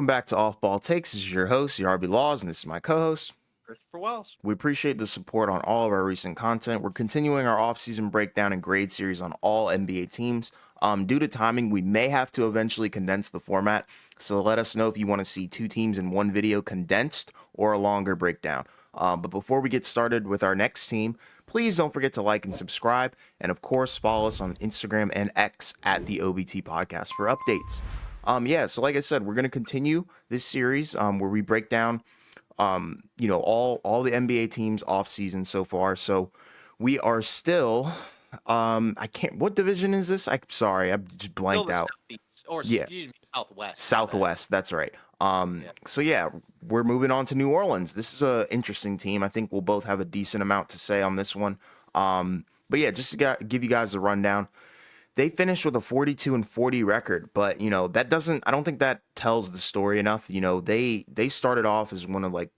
Welcome back to Off Ball Takes. This is your host, Yarby Laws, and this is my co-host. Christopher Wells. We appreciate the support on all of our recent content. We're continuing our off-season breakdown and grade series on all NBA teams. Due to timing, we may have to eventually condense the format, so let us know if you want to see two teams in one video condensed or a longer breakdown. But before we get started with our next team, please don't forget to like and subscribe, and of course, follow us on Instagram and X at the OBT Podcast for updates. So like I said, we're gonna continue this series where we break down all the NBA teams off season so far. So we are still I can't what division is this? I'm sorry, I just Still blanked the out. Southeast, or Yeah, excuse me, Southwest. My bad. Southwest, that's right. Yeah. So yeah, we're moving on to New Orleans. This is a interesting team. I think we'll both have a decent amount to say on this one. But yeah, just to give you guys a rundown. They finished with a 42-40 record, but that doesn't. I don't think that tells the story enough. They started off as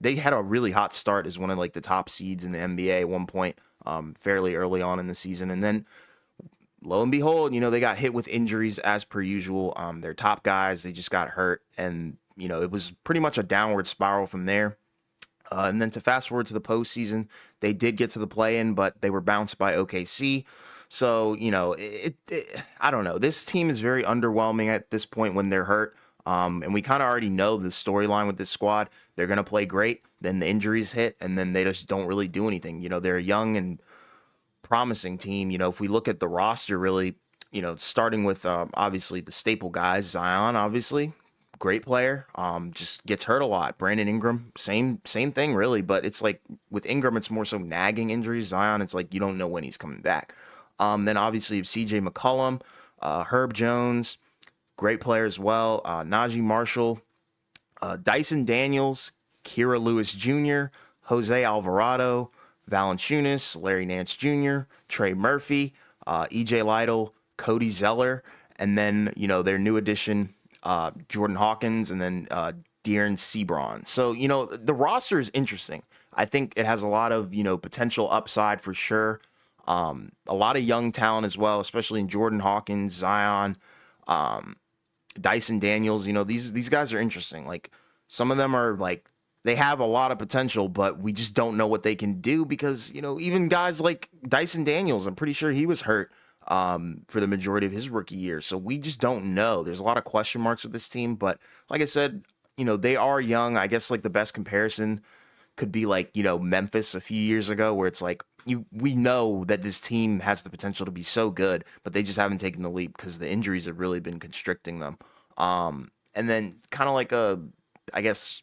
they had a really hot start as one of the top seeds in the NBA at one point, fairly early on in the season, and then lo and behold, they got hit with injuries as per usual. Their top guys, they just got hurt, and it was pretty much a downward spiral from there. And then to fast forward to the postseason, they did get to the play-in, but they were bounced by OKC. So, I don't know. This team is very underwhelming at this point when they're hurt. And we kind of already know the storyline with this squad. They're going to play great. Then the injuries hit, and then they just don't really do anything. They're a young and promising team. If we look at the roster, really, starting with obviously the staple guys, Zion, obviously, great player. Just gets hurt a lot. Brandon Ingram, same thing, really. But it's like with Ingram, it's more so nagging injuries. Zion, it's like you don't know when he's coming back. Then obviously you have C.J. McCollum, Herb Jones, great player as well. Najee Marshall, Dyson Daniels, Kira Lewis Jr., Jose Alvarado, Valanciunas, Larry Nance Jr., Trey Murphy, E.J. Lytle, Cody Zeller, and then their new addition, Jordan Hawkins, and then De'Aaron Sebron. So the roster is interesting. I think it has a lot of potential upside for sure. A lot of young talent as well, especially in Jordan Hawkins, Zion, Dyson Daniels. These guys are interesting. Like some of them are they have a lot of potential, but we just don't know what they can do because even guys like Dyson Daniels, I'm pretty sure he was hurt for the majority of his rookie year. So we just don't know. There's a lot of question marks with this team, but like I said, they are young. I guess the best comparison could be Memphis a few years ago, where it's we know that this team has the potential to be so good, but they just haven't taken the leap because the injuries have really been constricting them. And then kind of I guess,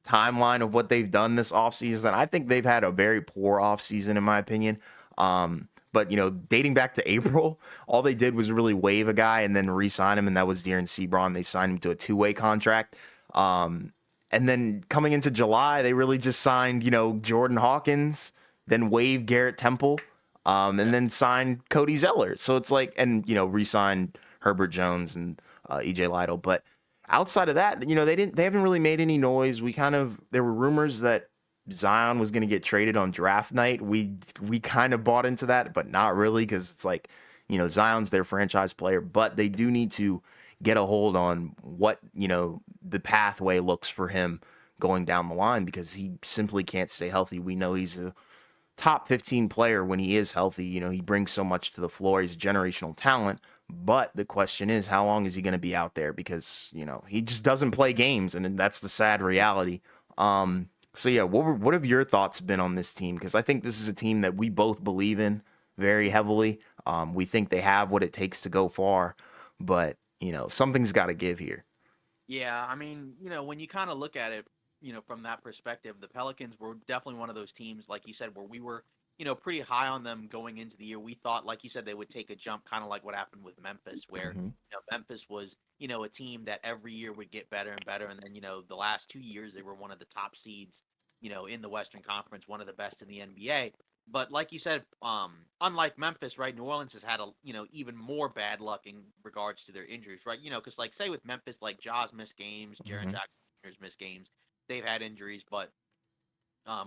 timeline of what they've done this offseason. I think they've had a very poor offseason, in my opinion. But dating back to April, all they did was really waive a guy and then re-sign him, and that was De'Aaron Sebron. They signed him to a two-way contract. And then coming into July, they really just signed, Jordan Hawkins, then waived Garrett Temple, and then signed Cody Zeller. So it's and re-signed Herbert Jones and EJ Lytle. But outside of that, they haven't really made any noise. There were rumors that Zion was going to get traded on draft night. We kind of bought into that, but not really, because it's Zion's their franchise player, but they do need to get a hold on what the pathway looks for him going down the line, because he simply can't stay healthy. We know he's a top 15 player when he is healthy. He brings so much to the floor. He's a generational talent, but the question is, how long is he going to be out there? Because he just doesn't play games, and that's the sad reality. So yeah, what have your thoughts been on this team? Because I think this is a team that we both believe in very heavily. We think they have what it takes to go far, but something's got to give here. Yeah, I mean, when you kind of look at it, from that perspective, the Pelicans were definitely one of those teams, like you said, where we were, pretty high on them going into the year. We thought, like you said, they would take a jump, kind of like what happened with Memphis, where, Mm-hmm. Memphis was, a team that every year would get better and better. And then, the last 2 years, they were one of the top seeds, in the Western Conference, one of the best in the NBA. But like you said, unlike Memphis, right, New Orleans has had even more bad luck in regards to their injuries, right? Because say with Memphis, like Jaws missed games, Jaren Mm-hmm. Jackson Jr.'s missed games, they've had injuries, but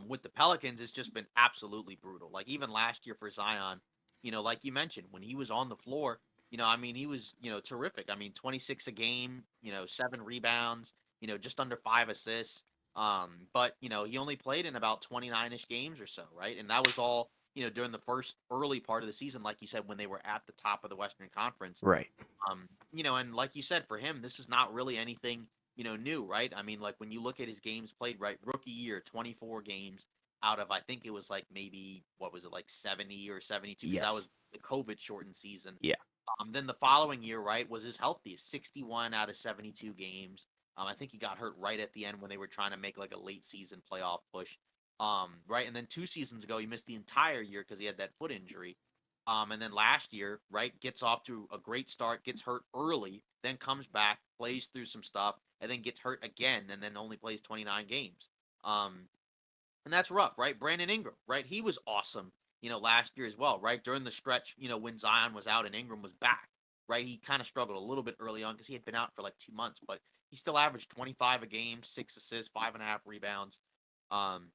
with the Pelicans, it's just been absolutely brutal. Like even last year for Zion, like you mentioned, when he was on the floor, I mean, he was, terrific. I mean, 26 a game, 7 rebounds, just under 5 assists. But he only played in about 29-ish games or so, right? And that was all, during the first early part of the season, like you said, when they were at the top of the Western Conference. Right. And like you said, for him, this is not really anything, new, right? I mean, like when you look at his games played, right, rookie year, 24 games out of, I think it was like maybe, what was it, like 70 or 72, because that Yes. was the COVID shortened season. Yeah. Then the following year, right, was his healthiest, 61 out of 72 games. I think he got hurt right at the end when they were trying to make like a late season playoff push. Right, and then 2 seasons ago, he missed the entire year because he had that foot injury. And then last year, right, gets off to a great start, gets hurt early, then comes back, plays through some stuff, and then gets hurt again, and then only plays 29 games. Um, and that's rough, right? Brandon Ingram, right? He was awesome, last year as well, right? During the stretch, when Zion was out and Ingram was back, right? He kind of struggled a little bit early on because he had been out for like 2 months, but he still averaged 25 a game, 6 assists, 5.5 rebounds. Um,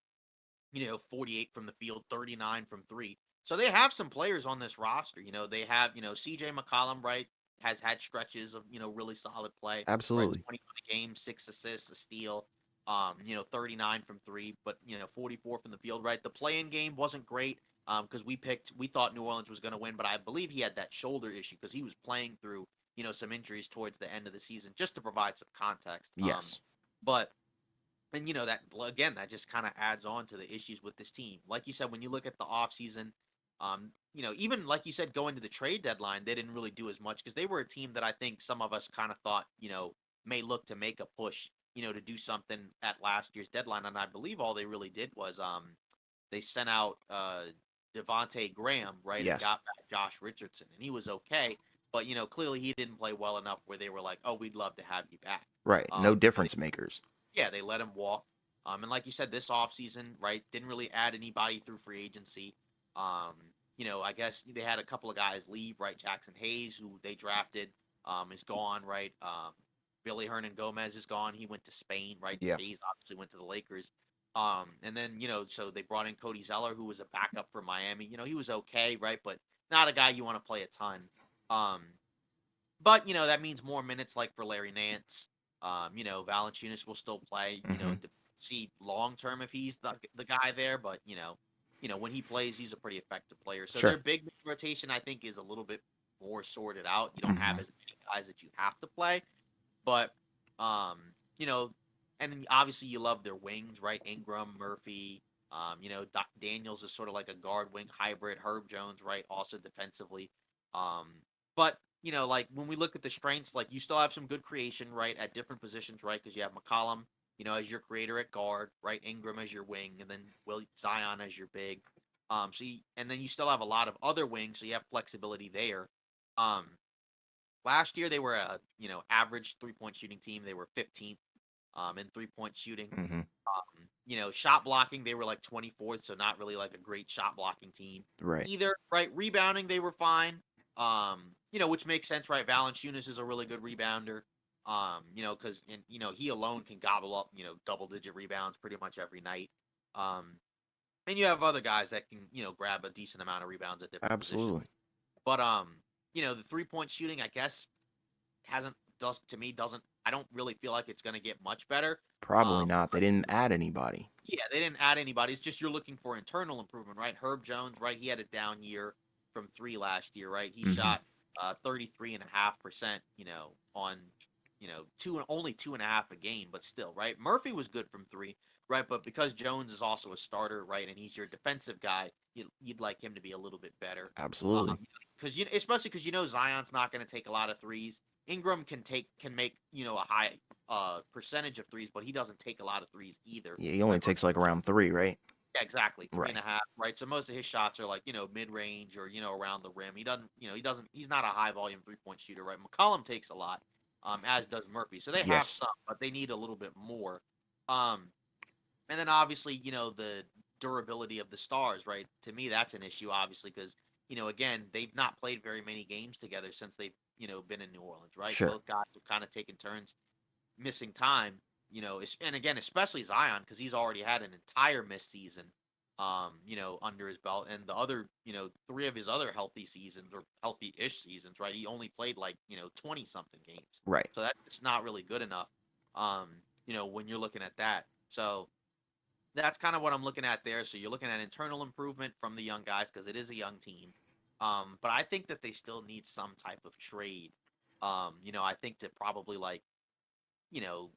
48 from the field, 39 from three. So they have some players on this roster. They have, CJ McCollum, right, has had stretches of, really solid play, right? Absolutely. 21 a game, 6 assists, a steal, 39 from three, but, 44 from the field, right? The play-in game wasn't great because we thought New Orleans was going to win, but I believe he had that shoulder issue because he was playing through, some injuries towards the end of the season, just to provide some context. Yes. But and that again, that just kind of adds on to the issues with this team. Like you said, when you look at the offseason, even like you said, going to the trade deadline, they didn't really do as much because they were a team that I think some of us kind of thought, may look to make a push, to do something at last year's deadline. And I believe all they really did was they sent out Devontae Graham, right, and Yes. got back Josh Richardson, and he was okay. But clearly he didn't play well enough where they were like, "Oh, we'd love to have you back." Right. No difference makers. Yeah, they let him walk. And like you said, this offseason, right, didn't really add anybody through free agency. Um, I guess they had a couple of guys leave, right? Jackson Hayes, who they drafted, is gone, right? Billy Hernan Gomez is gone. He went to Spain, right? Yeah. Hayes obviously went to the Lakers. And then, so they brought in Cody Zeller, who was a backup for Miami. He was okay, right? But not a guy you want to play a ton. Um, but that means more minutes like for Larry Nance. Valanciunas will still play. Hmm. To see long term if he's the guy there. But when he plays, he's a pretty effective player. So their Sure. big rotation, I think, is a little bit more sorted out. You don't have Hmm. as many guys that you have to play, but um, you know, and then obviously you love their wings, right? Ingram, Murphy. Daniels is sort of like a guard wing hybrid. Herb Jones, right? Also defensively. Um, but like when we look at the strengths, like you still have some good creation, right, at different positions, right? Because you have McCollum, as your creator at guard, right? Ingram as your wing, and then Will Zion as your big. And then you still have a lot of other wings, so you have flexibility there. Um, Last year they were a average 3-point shooting team. They were 15th in 3-point shooting. Hmm. Shot blocking, they were like 24th, so not really like a great shot blocking team Right. either, right? Rebounding, they were fine. Which makes sense, right? Valanciunas is a really good rebounder. Because he alone can gobble up, double digit rebounds pretty much every night. Um, and you have other guys that can, grab a decent amount of rebounds at different positions. Absolutely. But the 3-point shooting, I guess, doesn't I don't really feel like it's gonna get much better. Probably Um, not. They didn't add anybody. yeah, they didn't add anybody. It's just you're looking for internal improvement, right? Herb Jones, right? He had a down year from three last year, right? He Hmm. shot 33.5%, on only 2.5 a game, but still, right? Murphy was good from three, right? But because Jones is also a starter, right, and he's your defensive guy, you'd like him to be a little bit better. Absolutely. Because especially because Zion's not going to take a lot of threes. Ingram can make a high percentage of threes, but he doesn't take a lot of threes either. Yeah, he Right? only takes like around three, right? Yeah, exactly. Three and Right. a half, right? So most of his shots are like, mid range or, around the rim. He's not a high volume 3-point shooter, right? McCollum takes a lot, as does Murphy. So they have Yes. some, but they need a little bit more. Um, and then obviously, the durability of the stars, right? To me, that's an issue, obviously, because, again, they've not played very many games together since they've, been in New Orleans, right? Sure. Both guys have kind of taken turns missing time, and again, especially Zion, because he's already had an entire missed season. under his belt, and the other, three of his other healthy seasons or healthy-ish seasons, right? He only played like 20 something games, Right. so that's not really good enough. Um, when you're looking at that, so that's kind of what I'm looking at there. So you're looking at internal improvement from the young guys because it is a young team. But I think that they still need some type of trade. I think to probably like you know,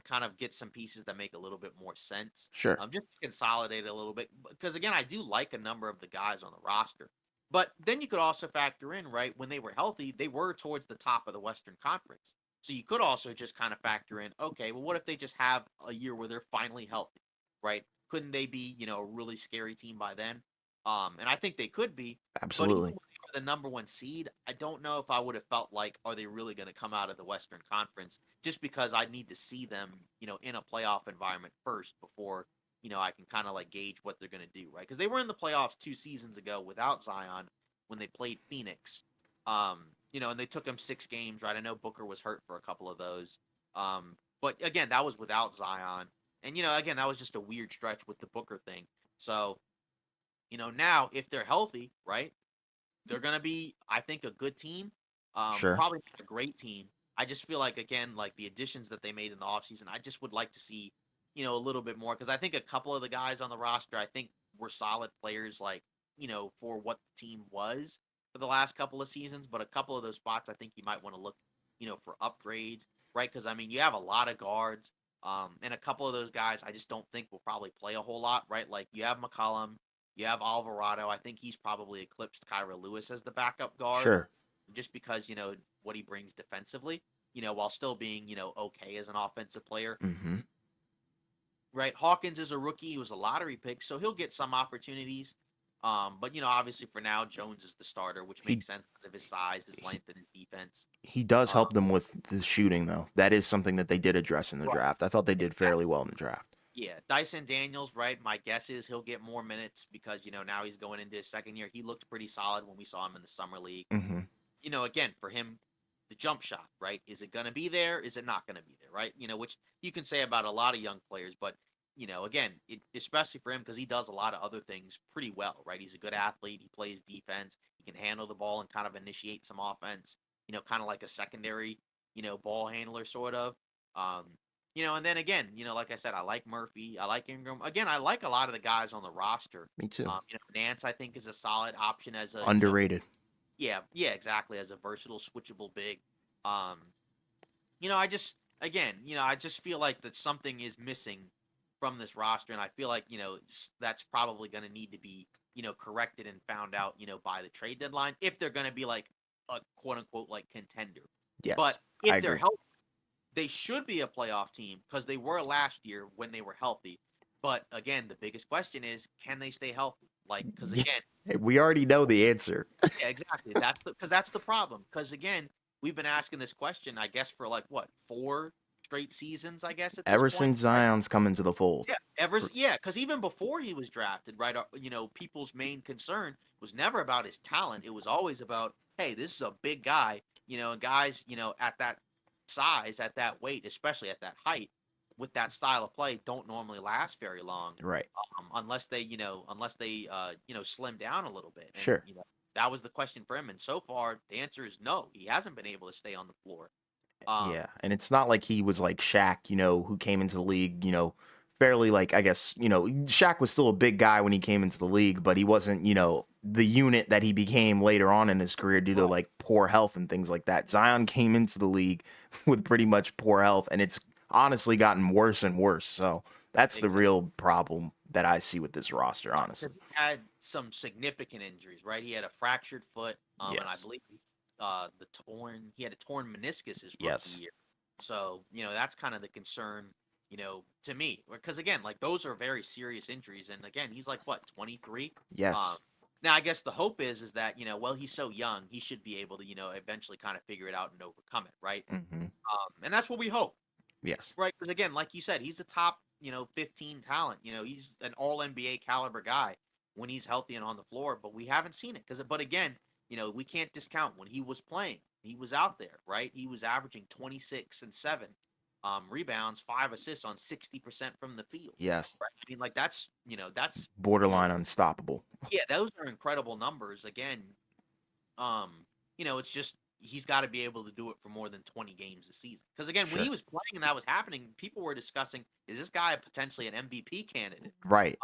kind of get some pieces that make a little bit more sense. Sure. Just to consolidate a little bit, because again, I do like a number of the guys on the roster. But then you could also factor in, right, when they were healthy, they were towards the top of the Western Conference. So you could also just kind of factor in, okay, well, what if they just have a year where they're finally healthy, right? Couldn't they be, a really scary team by then? And I think they could be, but even Absolutely. when they were the number one seed, I don't know if I would have felt like, are they really going to come out of the Western Conference? Just because I need to see them, in a playoff environment first before, I can kind of like gauge what they're going to do, right? Because they were in the playoffs 2 seasons ago without Zion when they played Phoenix. And they took him 6 games, right? I know Booker was hurt for a couple of those. But again, that was without Zion. And, again, that was just a weird stretch with the Booker thing. So, now if they're healthy, right? They're gonna be, I think, a good team. Sure. Probably not a great team. I just feel like again, like the additions that they made in the offseason, I just would like to see, a little bit more because I think a couple of the guys on the roster, I think, were solid players, like for what the team was for the last couple of seasons. But a couple of those spots, I think you might want to look, for upgrades, right? Because I mean, you have a lot of guards, and a couple of those guys, I just don't think will probably play a whole lot, right? Like you have McCollum, you have Alvarado. I think he's probably eclipsed Kyra Lewis as the backup guard Sure. just because, what he brings defensively, while still being, okay as an offensive player. Hmm. Right. Hawkins is a rookie. He was a lottery pick, so he'll get some opportunities. But obviously for now, Jones is the starter, which He makes sense because of his size, his he length, and his defense. he does Um, help them with the shooting though. That is something that they did address in the right. draft. I thought they Yeah, did fairly well in the draft. yeah, Dyson Daniels, right? My guess is he'll get more minutes because now he's going into his second year. He looked pretty solid when we saw him in the summer league. Hmm. Again, for him, the jump shot, right? Is it going to be there? Is it not going to be there, right? Which you can say about a lot of young players, but again, especially for him because he does a lot of other things pretty well, right? He's a good athlete. He plays defense. He can handle the ball and kind of initiate some offense. Kind of like a secondary, ball handler sort of. Um, and then again, like I said, I like Murphy. I like Ingram. Again, I like a lot of the guys on the roster. Me too. Nance I think is a solid option as a Underrated. yeah, yeah, exactly. As a versatile, switchable big. Um, I just again, I just feel like that something is missing from this roster, and I feel like that's probably going to need to be corrected and found out by the trade deadline if they're going to be like a quote unquote like contender. But Yes, I if they're agree. healthy, they should be a playoff team because they were last year when they were healthy. But again, the biggest question is, can they stay healthy? Like, because Yeah, again, we already know the answer. yeah, exactly. That's the problem. Because again, we've been asking this question, I guess, for like what 4 straight seasons, I guess, at this Ever point, since right? Zion's come into the fold. Yeah, yeah, because even before he was drafted, right? People's main concern was never about his talent. It was always about, hey, this is a big guy, and guys, at that size, at that weight, especially at that height, with that style of play, don't normally last very long, Right. unless they slim down a little bit. And Sure. that was the question for him. And so far, the answer is no. He hasn't been able to stay on the floor. Um, Yeah, and it's not like he was like Shaq, who came into the league, fairly like I guess, Shaq was still a big guy when he came into the league, but he wasn't, the unit that he became later on in his career due to right. like poor health and things like that. Zion came into the league with pretty much poor health, and it's honestly gotten worse and worse. So that's the Exactly. real problem that I see with this roster, Right, honestly. because he had some significant injuries, right? He had a fractured foot, and I Yes. believe he had a torn meniscus his rookie Yes. year. So that's kind of the concern, to me, because again, like those are very serious injuries, and again, he's like what 23. Um, Yes. now I guess the hope is that well he's so young, he should be able to eventually kind of figure it out and overcome it, right? Hmm. And that's what we hope. Yes. Right, because again, like you said, he's a top, 15 talent. He's an all NBA caliber guy when he's healthy and on the floor, but we haven't seen it. But again, we can't discount when he was playing. He was out there, right? He was averaging 26 and 7. rebounds, 5 assists on 60% from the field. Yes. Right? I mean, like that's Borderline unstoppable. yeah, those are incredible numbers. Again, um, it's just he's got to be able to do it for more than 20 games a season. Because again, when he Sure. was playing and that was happening, people were discussing, is this guy potentially an MVP candidate? Right.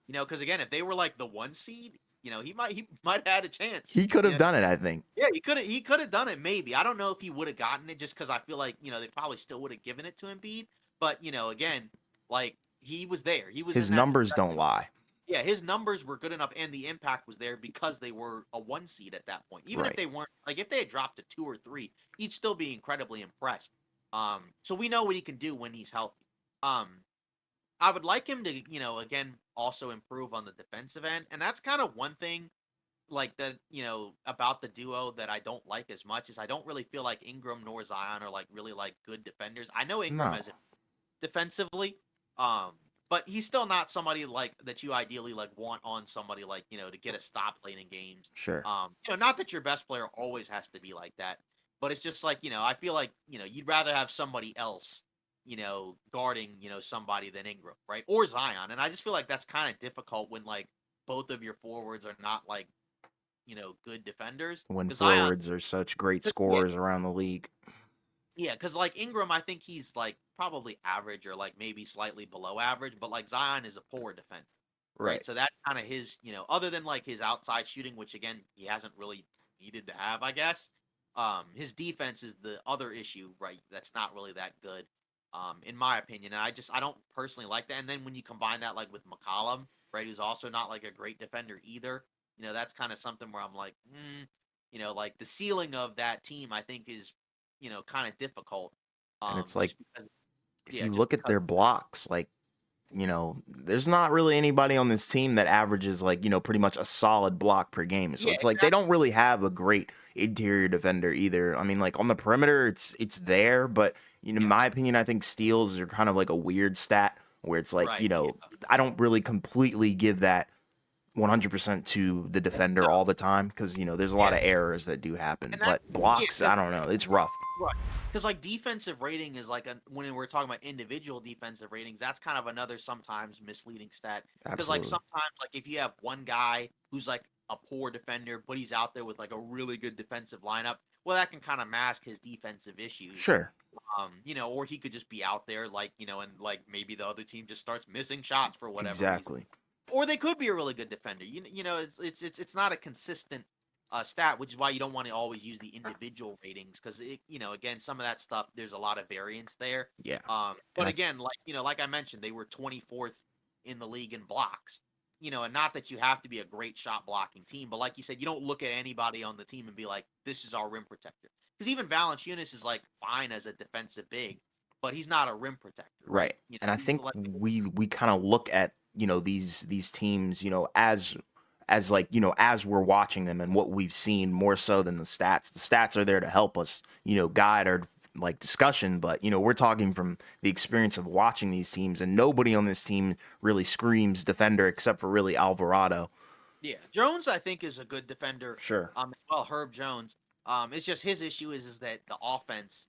Because again, if they were like the 1 seed, he might have had a chance. He could You have know, done it, I think. yeah, he could have done it maybe. I don't know if he would have gotten it just because I feel like they probably still would have given it to Embiid. But again, like he was there. He was His in that numbers don't discussion. lie. Yeah, his numbers were good enough, and the impact was there because they were a 1 seed at that point. Even if Right. they weren't, like if they had dropped to 2 or 3, he'd still be incredibly impressed. So we know what he can do when he's healthy. Um, I would like him to, again, also improve on the defensive end, and that's kind of one thing, like about the duo that I don't like as much is I don't really feel like Ingram nor Zion are like really like good defenders. I know Ingram No. as defensively. Um, but he's still not somebody like that you ideally like want on somebody like to get a stop late in games. Sure. Not that your best player always has to be like that, but it's just like I feel like you'd rather have somebody else guarding somebody than Ingram, right? Or Zion, and I just feel like that's kind of difficult when like both of your forwards are not like good defenders When because Zion, forwards are such great 'cause- yeah, scorers around the league. yeah, because like Ingram, I think he's like probably average or like maybe slightly below average, but like Zion is a poor defender, right? Right. So that's kind of his, other than like his outside shooting, which again he hasn't really needed to have, I guess. His defense is the other issue, right? That's not really that good, in my opinion. And I don't personally like that. And then when you combine that like with McCollum, right, who's also not like a great defender either, that's kind of something where I'm like, like the ceiling of that team, I think is kind of difficult. And it's like Just because, if yeah, you just look at because. their blocks, like, there's not really anybody on this team that averages like, pretty much a solid block per game. So Yeah, it's like they don't exactly. really have a great interior defender either. I mean, like on the perimeter, it's there, but in Yes. my opinion, I think steals are kind of like a weird stat where it's like, Right. Yeah. I don't really completely give that 100% to the defender No. all the time because there's a lot Yeah. of errors that do happen. And that. But Yeah. blocks, I Because don't know, it's rough. right. Because like defensive rating is like when we're talking about individual defensive ratings, that's kind of another sometimes misleading stat. Because like Absolutely. sometimes like if you have one guy who's like a poor defender, but he's out there with like a really good defensive lineup, well, that can kind of mask his defensive issues. Sure. Or he could just be out there like, and like maybe the other team just starts missing shots for whatever reason. Exactly. Or they could be a really good defender. It's not a consistent stat, which is why you don't want to always use the individual ratings because again, some of that stuff there's a lot of variance there. Yeah. And But again, like I mentioned, they were 24th in the league in blocks. And not that you have to be a great shot blocking team, but like you said, you don't look at anybody on the team and be like, this is our rim protector. Because even Valanciunas is like fine as a defensive big, but he's not a rim protector, right? Right. And I He's think like we kind of look at, these teams, as like, as we're watching them and what we've seen more so than the stats. The stats are there to help us, guide our like discussion, but we're talking from the experience of watching these teams and nobody on this team really screams defender except for really Alvarado. Yeah, Jones I think is a good defender. Sure. As well, Herb Jones. It's just his issue is that the offense,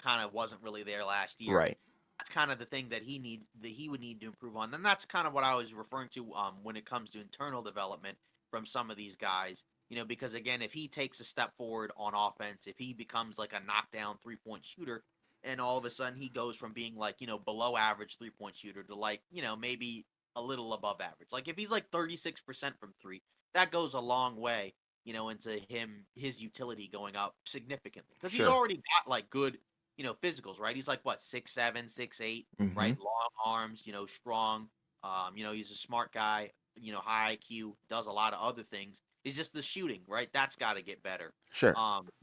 kind of wasn't really there last year. Right. That's kind of the thing that he would need to improve on. And that's kind of what I was referring to when it comes to internal development from some of these guys. Because again, if he takes a step forward on offense, if he becomes like a knockdown 3-point shooter, and all of a sudden he goes from being like below average 3-point shooter to like maybe a little above average. Like if he's like 36% from three, that goes a long way, into his utility going up significantly because he's Sure. already got like good, physicals, right? He's like what 6'7", 6'8", Mm-hmm. right? Long arms, strong. He's a smart guy, high IQ, does a lot of other things. It's just the shooting, right? That's got to get better. Sure.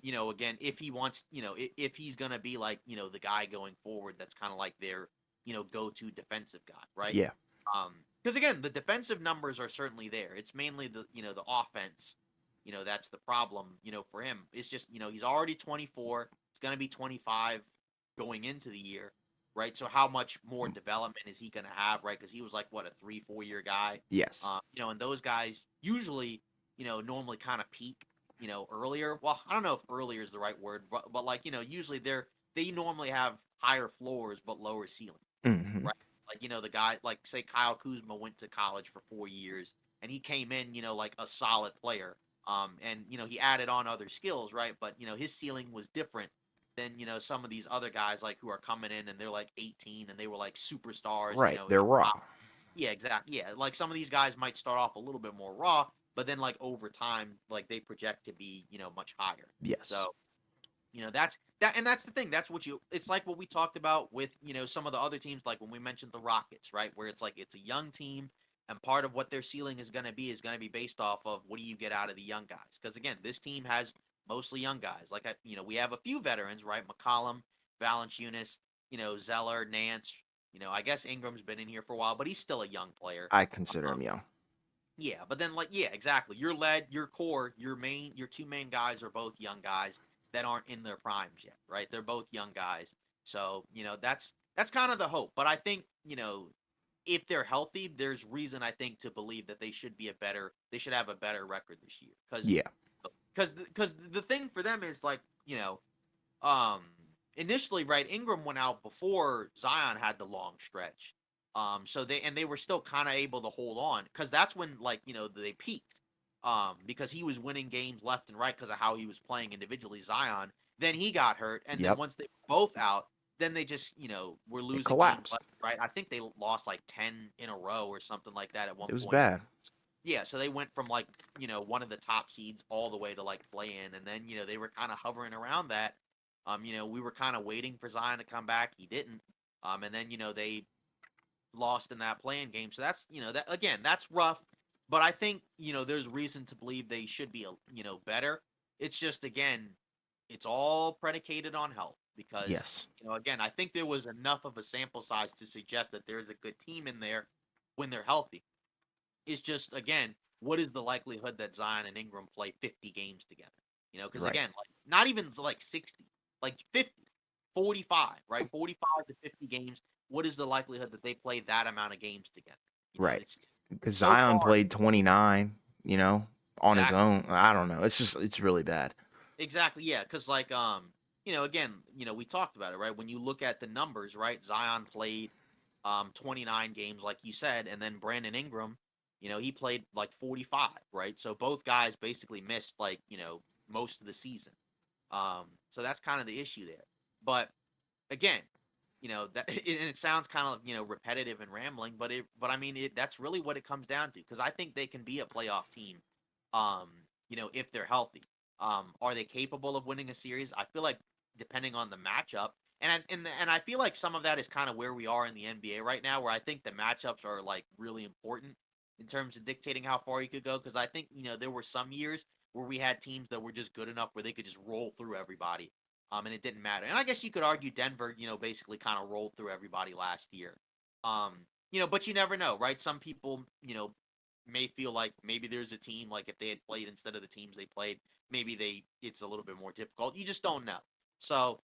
Again, if he wants, if he's gonna be like, the guy going forward, that's kind of like their, go-to defensive guy, right? Yeah. Because again, the defensive numbers are certainly there. It's mainly the offense, that's the problem, for him. It's just, he's already 24. He's going to be 25 going into the year, right? So how much more development is he going to have, right? Because he was like, what, a 3-4 year guy? Yes. And those guys usually, normally kind of peak, earlier. Well, I don't know if earlier is the right word, but like, usually they're they normally have higher floors but lower ceilings, Hmm. right? Like, the guy, like, say Kyle Kuzma went to college for 4 years and he came in, like a solid player. And, he added on other skills, right? But, his ceiling was different than, some of these other guys, like, who are coming in and they're like 18 and they were like superstars, Right. in They're raw. college. Yeah, exactly. Yeah. Like some of these guys might start off a little bit more raw, but then like over time, like they project to be, much higher. Yes. So, that's that, and that's the thing. That's what you. It's like what we talked about with some of the other teams, like when we mentioned the Rockets, right? Where it's like it's a young team, and part of what their ceiling is going to be based off of what do you get out of the young guys? Because again, this team has mostly young guys. Like we have a few veterans, right? McCollum, Valanciunas, Zeller, Nance. I guess Ingram's been in here for a while, but he's still a young player. I consider Um, him young. yeah, but then like yeah, exactly. Your core, your two main guys are both young guys that aren't in their primes yet, right? They're both young guys. So, that's kind of the hope. But I think, if they're healthy, there's reason I think to believe that they should have a better record this year Yeah. because the thing for them is like, um initially, right, Ingram went out before Zion had the long stretch. So they were still kind of able to hold on because that's when like they peaked. Because he was winning games left and right because of how he was playing individually. Zion, then he got hurt, and then Yep. once they were both out, then they just were It losing games collapsed. left and right. I think they lost like 10 in a row or something like that at one It was point. bad. Yeah, so they went from like, one of the top seeds all the way to like play in, and then, they were kind of hovering around that. We were kind of waiting for Zion to come back. He didn't. And then, they lost in that playing game. So that's, that again, that's rough. But I think, there's reason to believe they should be, better. It's just, again, it's all predicated on health because, Yes. again, I think there was enough of a sample size to suggest that there's a good team in there when they're healthy. It's just again, what is the likelihood that Zion and Ingram play 50 games together? Because Right. again, like not even like 60, like 50, 45, right? 45 to 50 games. What is the likelihood that they play that amount of games together? Right. It's Because so Zion far. played 29, on his Exactly. own. I don't know. It's really bad. Exactly. Yeah, because like again, we talked about it, right? When you look at the numbers, right? Zion played 29 games, like you said, and then Brandon Ingram, he played like 45, right? So both guys basically missed like most of the season. So that's kind of the issue there. But again, that and it sounds kind of repetitive and rambling, but I mean that's really what it comes down to because I think they can be a playoff team, um, if they're healthy. Are they capable of winning a series? I feel like depending on the matchup, and I feel like some of that is kind of where we are in the NBA right now, where I think the matchups are like really important in terms of dictating how far you could go. Because I think there were some years where we had teams that were just good enough where they could just roll through everybody, and it didn't matter. And I guess you could argue Denver, basically kind of rolled through everybody last year. Um, but you never know, right? Some people, may feel like maybe there's a team like if they had played instead of the teams they played, maybe it's a little bit more difficult. You just don't know. So,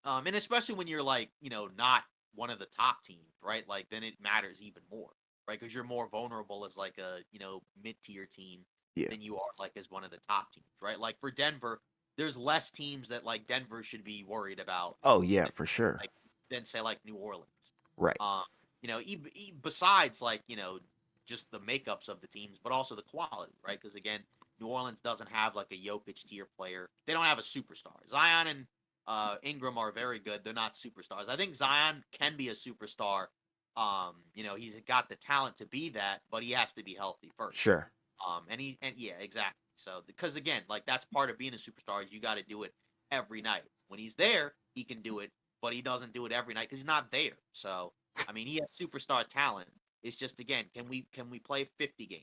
and especially when you're like, not one of the top teams, right? Like then it matters even more, right? Because you're more vulnerable as like a, mid-tier team Yeah. than you are like as one of the top teams, right? Like for Denver, there's less teams that like Denver should be worried about Oh yeah, than for sure. like than say like New Orleans. Right. Um, besides like, just the makeups of the teams, but also the quality, right? Because again, New Orleans doesn't have like a Jokic tier player. They don't have a superstar. Zion and Ingram are very good. They're not superstars. I think Zion can be a superstar. He's got the talent to be that, but he has to be healthy first. Sure. And yeah, exactly. So because again, like that's part of being a superstar is you got to do it every night. When he's there, he can do it, but he doesn't do it every night because he's not there. So I mean, he has superstar talent. It's just again, can we play 50 games?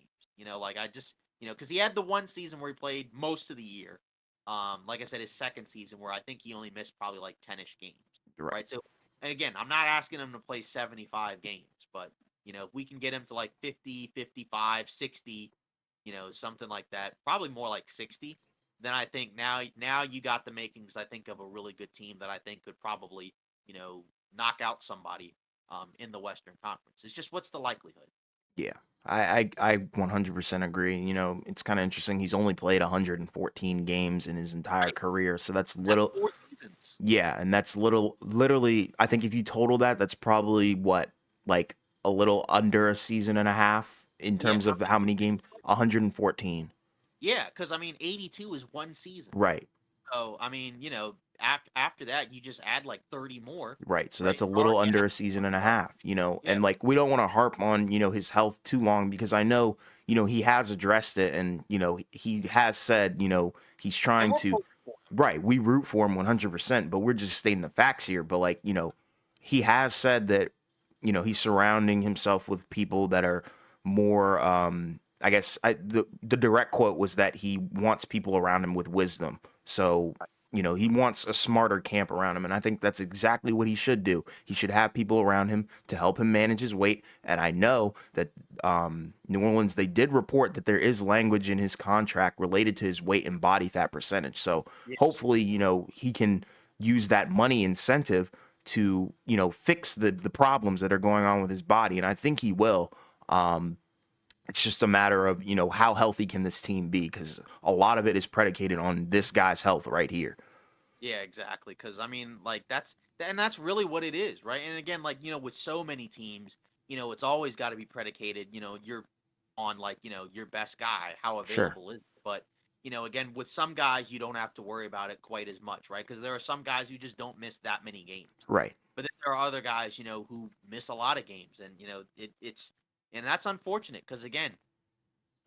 Like I just because he had the one season where he played most of the year. Like I said, his second season where I think he only missed probably like 10ish games. Right. Right. So and again, I'm not asking him to play 75 games, but if we can get him to like 50, 55, 60, something like that, probably more like 60, then I think now you got the makings, I think, of a really good team that I think could probably, knock out somebody in the Western Conference. It's just what's the likelihood? Yeah. I 100% agree. You know, it's kind of interesting. He's only played 114 games in his entire Right. career, so that's That's little. 4 seasons. Yeah, and that's literally, I think if you total that, that's probably what, like a little under a season and a half in Yeah. terms How of many how did many you say games? he played? 114. Yeah, because I mean, 82 is 1 season. Right. So I mean, after that, you just add like 30 more, Right. So right? that's a You're little already under at a season and a 112. half, you know, Yeah, and like we don't want to harp on, his health too long because I know, he has addressed it and, he has said, he's and trying we're to, pulling for him. right. We root for him 100%, but we're just stating the facts here. But like, he has said that, he's surrounding himself with people that are more, I guess the direct quote was that he wants people around him with wisdom. So, he wants a smarter camp around him. And I think that's exactly what he should do. He should have people around him to help him manage his weight. And I know that New Orleans, they did report that there is language in his contract related to his weight and body fat percentage. So Yes. hopefully, he can use that money incentive to, fix the problems that are going on with his body. And I think he will. It's just a matter of, how healthy can this team be? Because a lot of it is predicated on this guy's health right here. Yeah, exactly. Because I mean, like that's really what it is, right? And again, like with so many teams, it's always got to be predicated. You're on like your best guy, how Sure. available is. It? But again, with some guys, you don't have to worry about it quite as much, right? Because there are some guys who just don't miss that many games. Right. But then there are other guys, who miss a lot of games, and and that's unfortunate because again,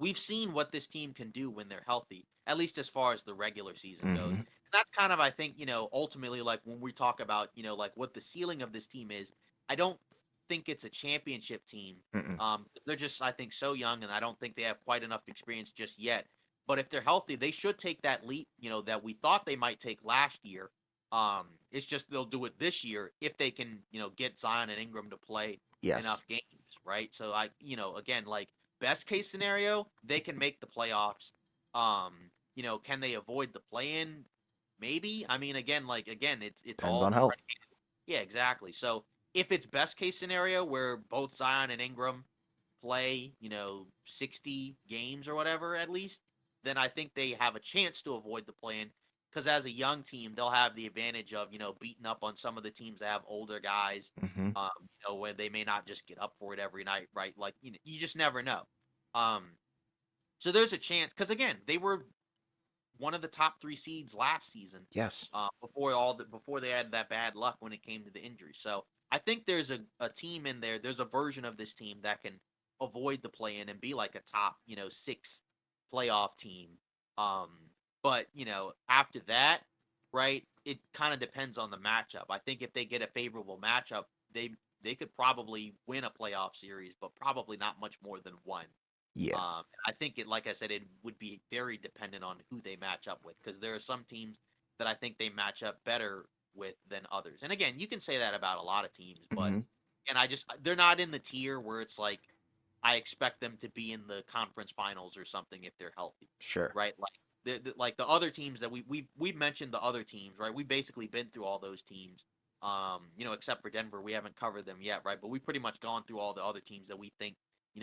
we've seen what this team can do when they're healthy, at least as far as the regular season goes. Hmm. That's kind of, I think, ultimately, like when we talk about, like what the ceiling of this team is, I don't think it's a championship team. Mm-mm. They're just, I think, so young, and I don't think they have quite enough experience just yet. But if they're healthy, they should take that leap, that we thought they might take last year. It's just they'll do it this year if they can, get Zion and Ingram to play Yes. enough games, right? So again, like best case scenario, they can make the playoffs. Can they avoid the play in? Maybe. I mean, again, it's Depends on all health. yeah, exactly. So if it's best case scenario where both Zion and Ingram play, 60 games or whatever at least, then I think they have a chance to avoid the play in. Because as a young team, they'll have the advantage of beating up on some of the teams that have older guys, Hmm. where they may not just get up for it every night, right? Like you just never know. Um, so there's a chance because again, they were one of the top 3 seeds last season, Yes. before they had that bad luck when it came to the injury. So I think there's a team in there. There's a version of this team that can avoid the play in and be like a top 6 playoff team. Um, but after that, right? It kind of depends on the matchup. I think if they get a favorable matchup, they could probably win a playoff series, but probably not much more than one. Yeah. I think like I said, it would be very dependent on who they match up with because there are some teams that I think they match up better with than others. And again, you can say that about a lot of teams, but Hmm. and they're not in the tier where it's like I expect them to be in the conference finals or something if they're healthy, Sure. right? Like the other teams that we've mentioned the other teams, right? We've basically been through all those teams. Except for Denver, we haven't covered them yet, right? But we've pretty much gone through all the other teams that we think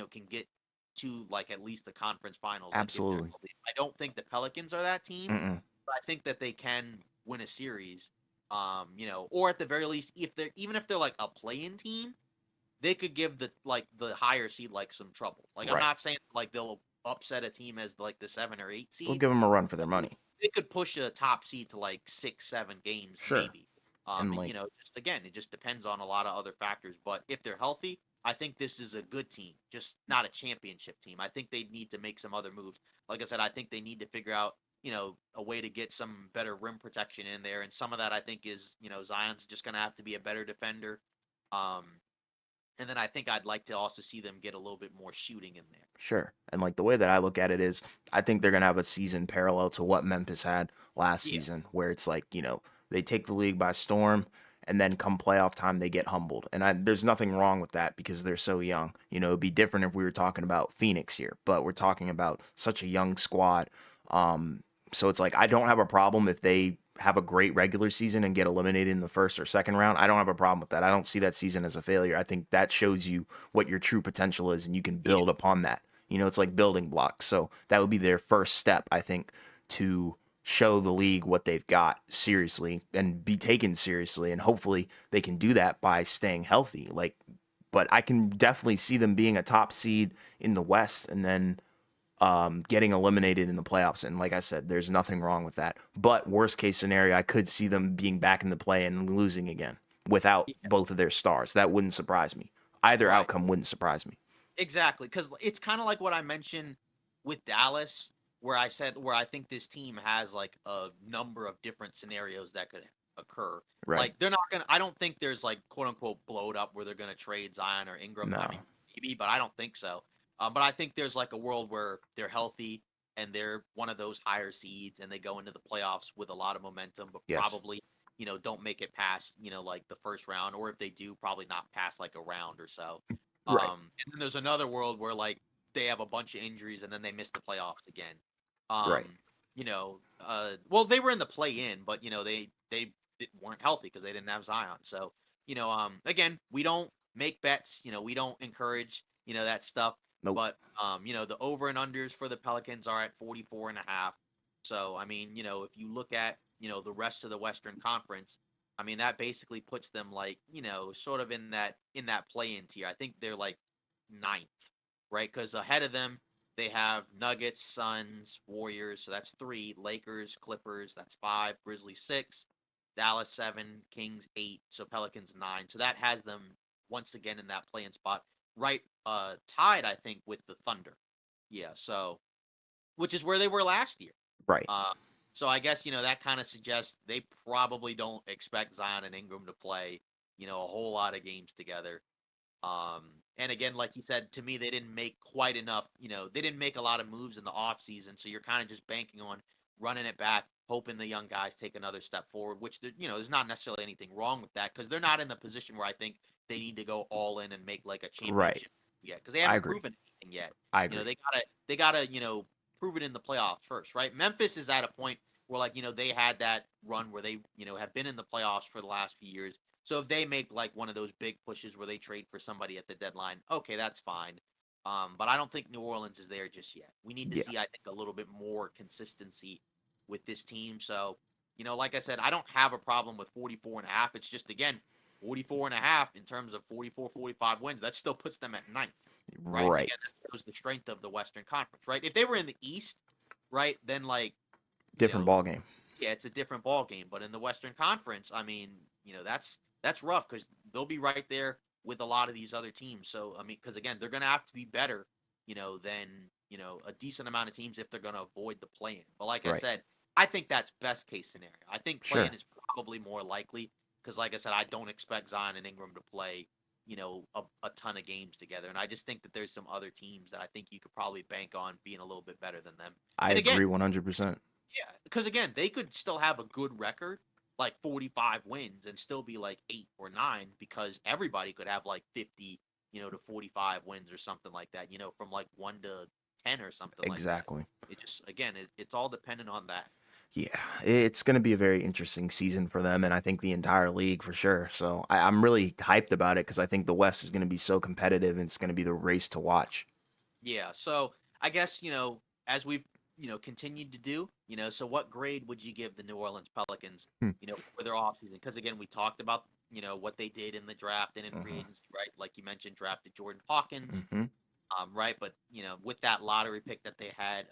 can get to like at least the conference finals, like if they're Absolutely. healthy. I don't think the Pelicans are that team, Mm-mm. but I think that they can win a series. Or at the very least, if they're like a play-in team, they could give the higher seed like some trouble. Like I'm Right. not saying like they'll upset a team as like the 7 or 8 We'll seed. give them a run for their They money. they could push a top seed to like 6, 7 games Sure. maybe. And And like, just again, it just depends on a lot of other factors. But if they're healthy, I think this is a good team, just not a championship team. I think they need to make some other moves. Like I said, I think they need to figure out a way to get some better rim protection in there, and some of that I think is Zion's just gonna have to be a better defender. Um, and then I think I'd like to also see them get a little bit more shooting in there. sure. And like the way that I look at it is I think they're gonna have a season parallel to what Memphis had last Yeah, season, where it's like, they take the league by storm and then come playoff time they get humbled. And there's nothing wrong with that because they're so young. It'd be different if we were talking about Phoenix here, but we're talking about such a young squad. So it's like I don't have a problem if they have a great regular season and get eliminated in the first or second round, I don't have a problem with that. I don't see that season as a failure. I think that shows you what your true potential is, and you can Yeah, build upon that. It's like building blocks. So that would be their first step, I think, to show the league what they've got seriously and be taken seriously. And hopefully they can do that by staying healthy. But I can definitely see them being a top seed in the West and then getting eliminated in the playoffs. And like I said, there's nothing wrong with that. But worst case scenario, I could see them being back in the play and losing again without yeah, both of their stars. That wouldn't surprise me. Either right. outcome wouldn't surprise me. Exactly, because it's kind of like what I mentioned with Dallas, where I said where I think this team has like a number of different scenarios that could occur. Right. Like they're not gonna. I don't think there's like quote unquote blowed up where they're gonna trade Zion or Ingram. I No. mean, maybe, but I don't think so. But I think there's like a world where they're healthy and they're one of those higher seeds and they go into the playoffs with a lot of momentum, but Yes. probably don't make it past like the first round, or if they do, probably not past like a round or so. Right. And then there's another world where like they have a bunch of injuries and then they miss the playoffs again. Right. Well, they were in the play-in, but weren't healthy because they didn't have Zion. So again, we don't make bets. We don't encourage that stuff. Nope. But the over and unders for the Pelicans are at 44 and a half. So I mean, if you look at the rest of the Western Conference, I mean, that basically puts them like, sort of in that play-in tier. I think they're like ninth, right? Because ahead of them, they have Nuggets, Suns, Warriors, so that's three, Lakers, Clippers, that's five, Grizzlies six, Dallas seven, Kings eight, so Pelicans nine. So that has them once again in that play-in spot, right? Tied, I think, with the Thunder. Yeah, so which is where they were last year. Right. Uh, so I guess that kind of suggests they probably don't expect Zion and Ingram to play a whole lot of games together. And again, like you said, to me, they didn't make quite enough. They didn't make a lot of moves in the offseason. So you're kind of just banking on running it back, hoping the young guys take another step forward, which, there's not necessarily anything wrong with that because they're not in the position where I think they need to go all in and make like a Right. championship yet because they I haven't agree. proven anything yet. I agree. They gotta prove it in the playoffs first, right? Memphis is at a point where like, they had that run where they, have been in the playoffs for the last few years. So if they make like one of those big pushes where they trade for somebody at the deadline, okay, that's fine. But I don't think New Orleans is there just yet. We need to Yeah. see, I think, a little bit more consistency with this team. So, like I said, I don't have a problem with 44 and a half. It's just, again, 44 and a half in terms of 44, 45 wins. That still puts them at ninth, right? And Right. again, that shows the strength of the Western Conference, right? If they were in the East, right, then like, you Different know, ball game. yeah, it's a different ball game. But in the Western Conference, I mean, that's rough because they'll be right there with a lot of these other teams. So I mean, because again, they're going to have to be better, than a decent amount of teams if they're going to avoid the play-in. But like I Right. said, I think that's best case scenario. I think play-in Sure. is probably more likely because, like I said, I don't expect Zion and Ingram to play. A ton of games together. And I just think that there's some other teams that I think you could probably bank on being a little bit better than them. I And again, agree 100%. yeah, because again, they could still have a good record, like 45 wins, and still be like 8 or 9, because everybody could have like 50, to 45 wins or something like that, from like 1 to 10 or something like that. Exactly. It just, again, it's all dependent on that. Yeah, it's going to be a very interesting season for them, and I think the entire league for sure. So I'm really hyped about it because I think the West is going to be so competitive, and it's going to be the race to watch. Yeah. So I guess, as we've, continued to do, so what grade would you give the New Orleans Pelicans, Hmm. for their offseason? Because again, we talked about, what they did in the draft and in free Uh-huh. agency, right? Like you mentioned, drafted Jordan Hawkins, Hmm. right? But with that lottery pick that they had,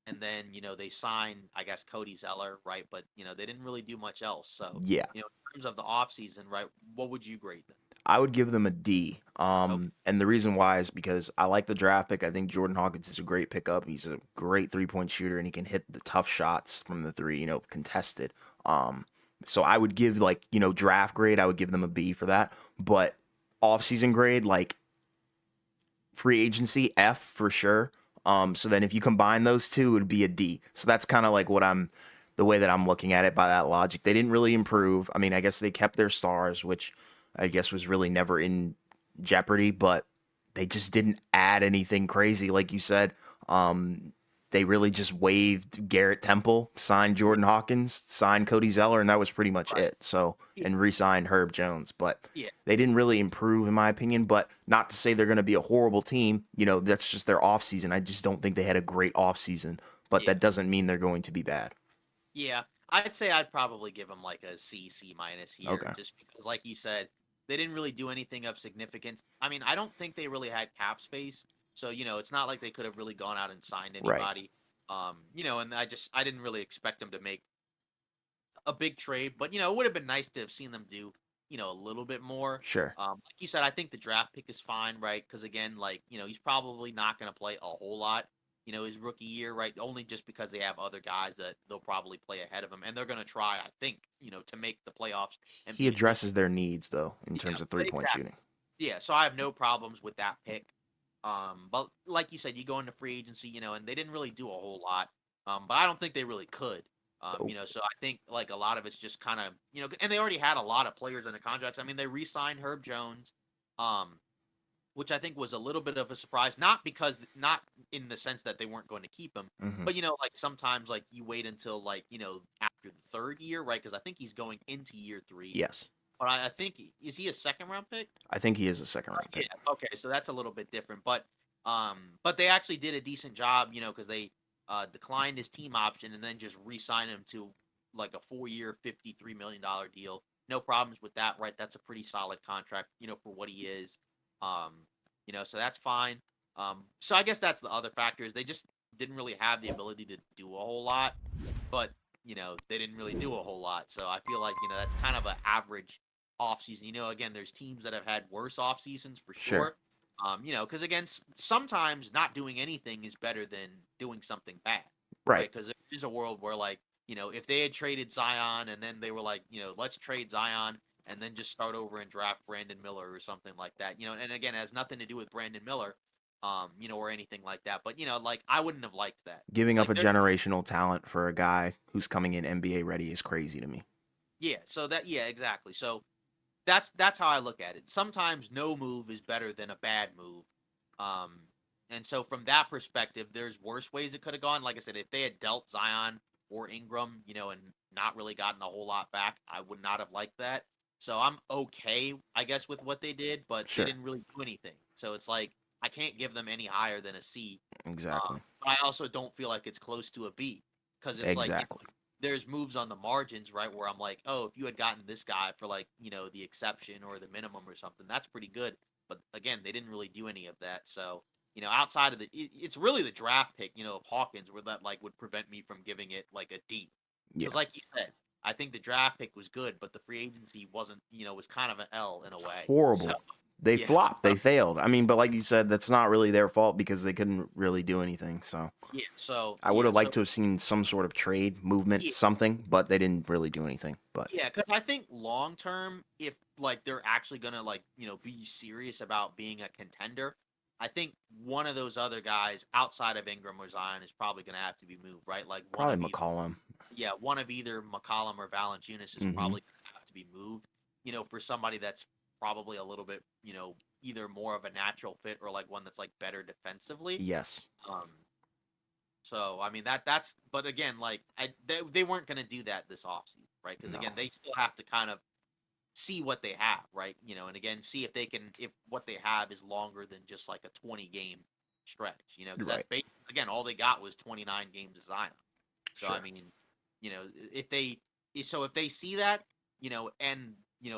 and then they signed, I guess, Cody Zeller, right? But they didn't really do much else. So Yeah, in terms of the offseason, right? What would you grade them? I would give them a D. Okay. And the reason why is because I like the draft pick. I think Jordan Hawkins is a great pickup. He's a great 3-point shooter, and he can hit the tough shots from the three, contested. Um, so I would give draft grade. I would give them a B for that. But offseason grade, like free agency, F for sure. So then if you combine those two, it would be a D. So that's kind of like the way that I'm looking at it by that logic. They didn't really improve. I mean, I guess they kept their stars, which I guess was really never in jeopardy, but they just didn't add anything crazy, like you said. Um, they really just waived Garrett Temple, signed Jordan Hawkins, signed Cody Zeller, and that was pretty much Right. it. So, Yeah. and re-signed Herb Jones, but Yeah. they didn't really improve, in my opinion. But not to say they're going to be a horrible team. That's just their offseason. I just don't think they had a great offseason, but Yeah. that doesn't mean they're going to be bad. Yeah, I'd say I'd probably give them like a C, C minus here, Okay. just because, like you said, they didn't really do anything of significance. I mean, I don't think they really had cap space, so it's not like they could have really gone out and signed Right. anybody. And I didn't really expect them to make a big trade, but it would have been nice to have seen them do, a little bit more. Sure. Like you said, I think the draft pick is fine, right? Because again, like he's probably not going to play a whole lot, his rookie year, right? Only just because they have other guys that they'll probably play ahead of him, and they're going to try, I think, to make the playoffs and He be in good. addresses their needs, though, in Yeah, terms of 3-point exactly. shooting. Yeah, so I have no problems with that pick. But like you said, you go into free agency, and they didn't really do a whole lot. But I don't think they really could. Nope. So I think like a lot of it's just kind of, and they already had a lot of players under contracts. I mean, they re-signed Herb Jones, um, which I think was a little bit of a surprise. Not in the sense that they weren't going to keep him, Hmm. but like sometimes like you wait until like after the third year, right? Because I think he's going into year three. Yes. But I think is he a second round pick? I think he is a second round Yeah. pick. Okay. So that's a little bit different, but they actually did a decent job, because they declined his team option and then just re-signed him to like a 4-year, $53 million deal. No problems with that, right? That's a pretty solid contract, for what he is. Um, so that's fine. So I guess that's the other factor is they just didn't really have the ability to do a whole lot, but they didn't really do a whole lot. So I feel like that's kind of an average offseason. Again, there's teams that have had worse off seasons for Sure. sure. Because again, sometimes not doing anything is better than doing something bad, Right. right? Because there is a world where like if they had traded Zion and then they were like let's trade Zion and then just start over and draft Brandon Miller or something like that, and again it has nothing to do with Brandon Miller, or anything like that, but like I wouldn't have liked that. Giving up Like a there, generational talent for a guy who's coming in NBA ready is crazy to me. yeah. So yeah, exactly. So that's how I look at it. Sometimes no move is better than a bad move. Um, and so from that perspective, there's worse ways it could have gone. Like I said, if they had dealt Zion or Ingram, and not really gotten a whole lot back, I would not have liked that. So I'm okay, I guess, with what they did, but they Sure. didn't really do anything. So it's like I can't give them any higher than a C. Exactly. But I also don't feel like it's close to a B because it's like Exactly. there's moves on the margins, right? Where I'm like, oh, if you had gotten this guy for like, the exception or the minimum or something, that's pretty good. But again, they didn't really do any of that. So, outside of it's really the draft pick, of Hawkins, where that like would prevent me from giving it like a D. Because Yeah. like you said, I think the draft pick was good, but the free agency wasn't, was kind of an L in a way. So Horrible. They yeah, flopped. They failed. I mean, but like you said, that's not really their fault because they couldn't really do anything. So I would have so liked to have seen some sort of trade movement, yeah, something, but they didn't really do anything. But yeah, because I think long term, if like they're actually gonna like be serious about being a contender, I think one of those other guys outside of Ingram or Zion is probably gonna have to be moved, right? Like probably McCollum. one of either McCollum or Valanciunas is Hmm. probably gonna have to be moved. For somebody that's probably a little bit either more of a natural fit or like one that's like better defensively. Yes. Um, so I mean that's but again like they weren't going to do that this offseason, right? Because No. again they still have to kind of see what they have, right? And again see if they can if what they have is longer than just like a 20 game stretch, because that's Right. basically again all they got was 29 games of Zion. So I Sure. mean, if they see that, and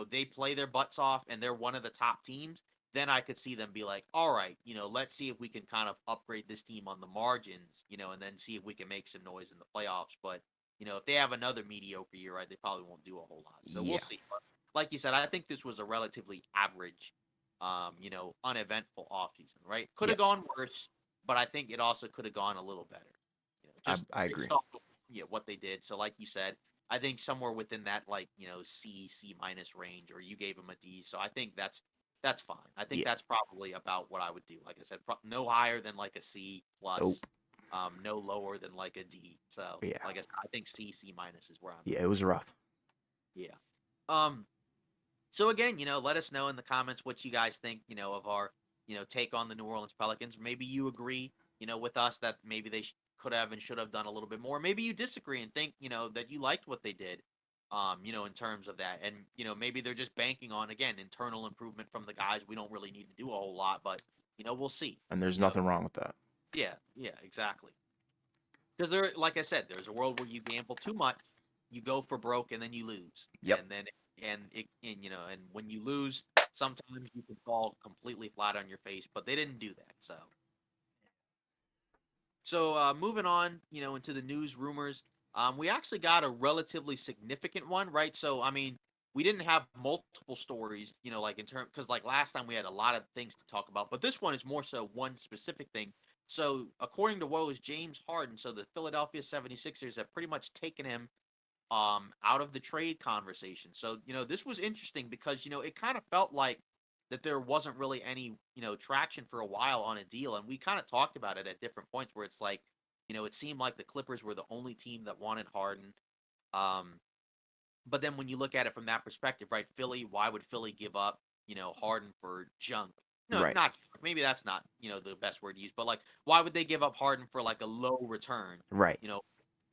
they play their butts off and they're one of the top teams, then I could see them be like, all right, let's see if we can kind of upgrade this team on the margins, and then see if we can make some noise in the playoffs. But if they have another mediocre year, right, they probably won't do a whole lot. So we'll Yeah. see. But like you said, I think this was a relatively average, uneventful offseason, right? Could have Yes. gone worse, but I think it also could have gone a little better. I Just I agree. based off of what they did. So like you said, I think somewhere within that like C minus range, or you gave them a D. So I think that's fine. I think Yeah. that's probably about what I would do. Like I said, no higher than like a C plus, Nope. no lower than like a D. So Yeah. like I said, I think C minus is where I'm Yeah. at. It was rough. Yeah. Um. So again, let us know in the comments what you guys think, of our, take on the New Orleans Pelicans. Maybe you agree, with us that maybe they could have and should have done a little bit more. Maybe you disagree and think, that you liked what they did, in terms of that. And, maybe they're just banking on, again, internal improvement from the guys. We don't really need to do a whole lot, but, we'll see. And there's You know, nothing wrong with that. yeah, yeah, exactly. Because like I said, there's a world where you gamble too much, you go for broke, and then you lose. Yep. And when you lose, sometimes you can fall completely flat on your face. But they didn't do that. So moving on, into the news rumors, we actually got a relatively significant one, right? So I mean, we didn't have multiple stories, like in term because like last time we had a lot of things to talk about, but this one is more so one specific thing. So according to Woes, James Harden, so the Philadelphia 76ers have pretty much taken him out of the trade conversation. So, this was interesting because, it kind of felt like that there wasn't really any, traction for a while on a deal. And we kind of talked about it at different points where it's like, it seemed like the Clippers were the only team that wanted Harden. Um, but then when you look at it from that perspective, right, Philly, why would Philly give up, Harden for junk? No, Right. not maybe that's not, the best word to use, but like, why would they give up Harden for like a low return? Right. You know,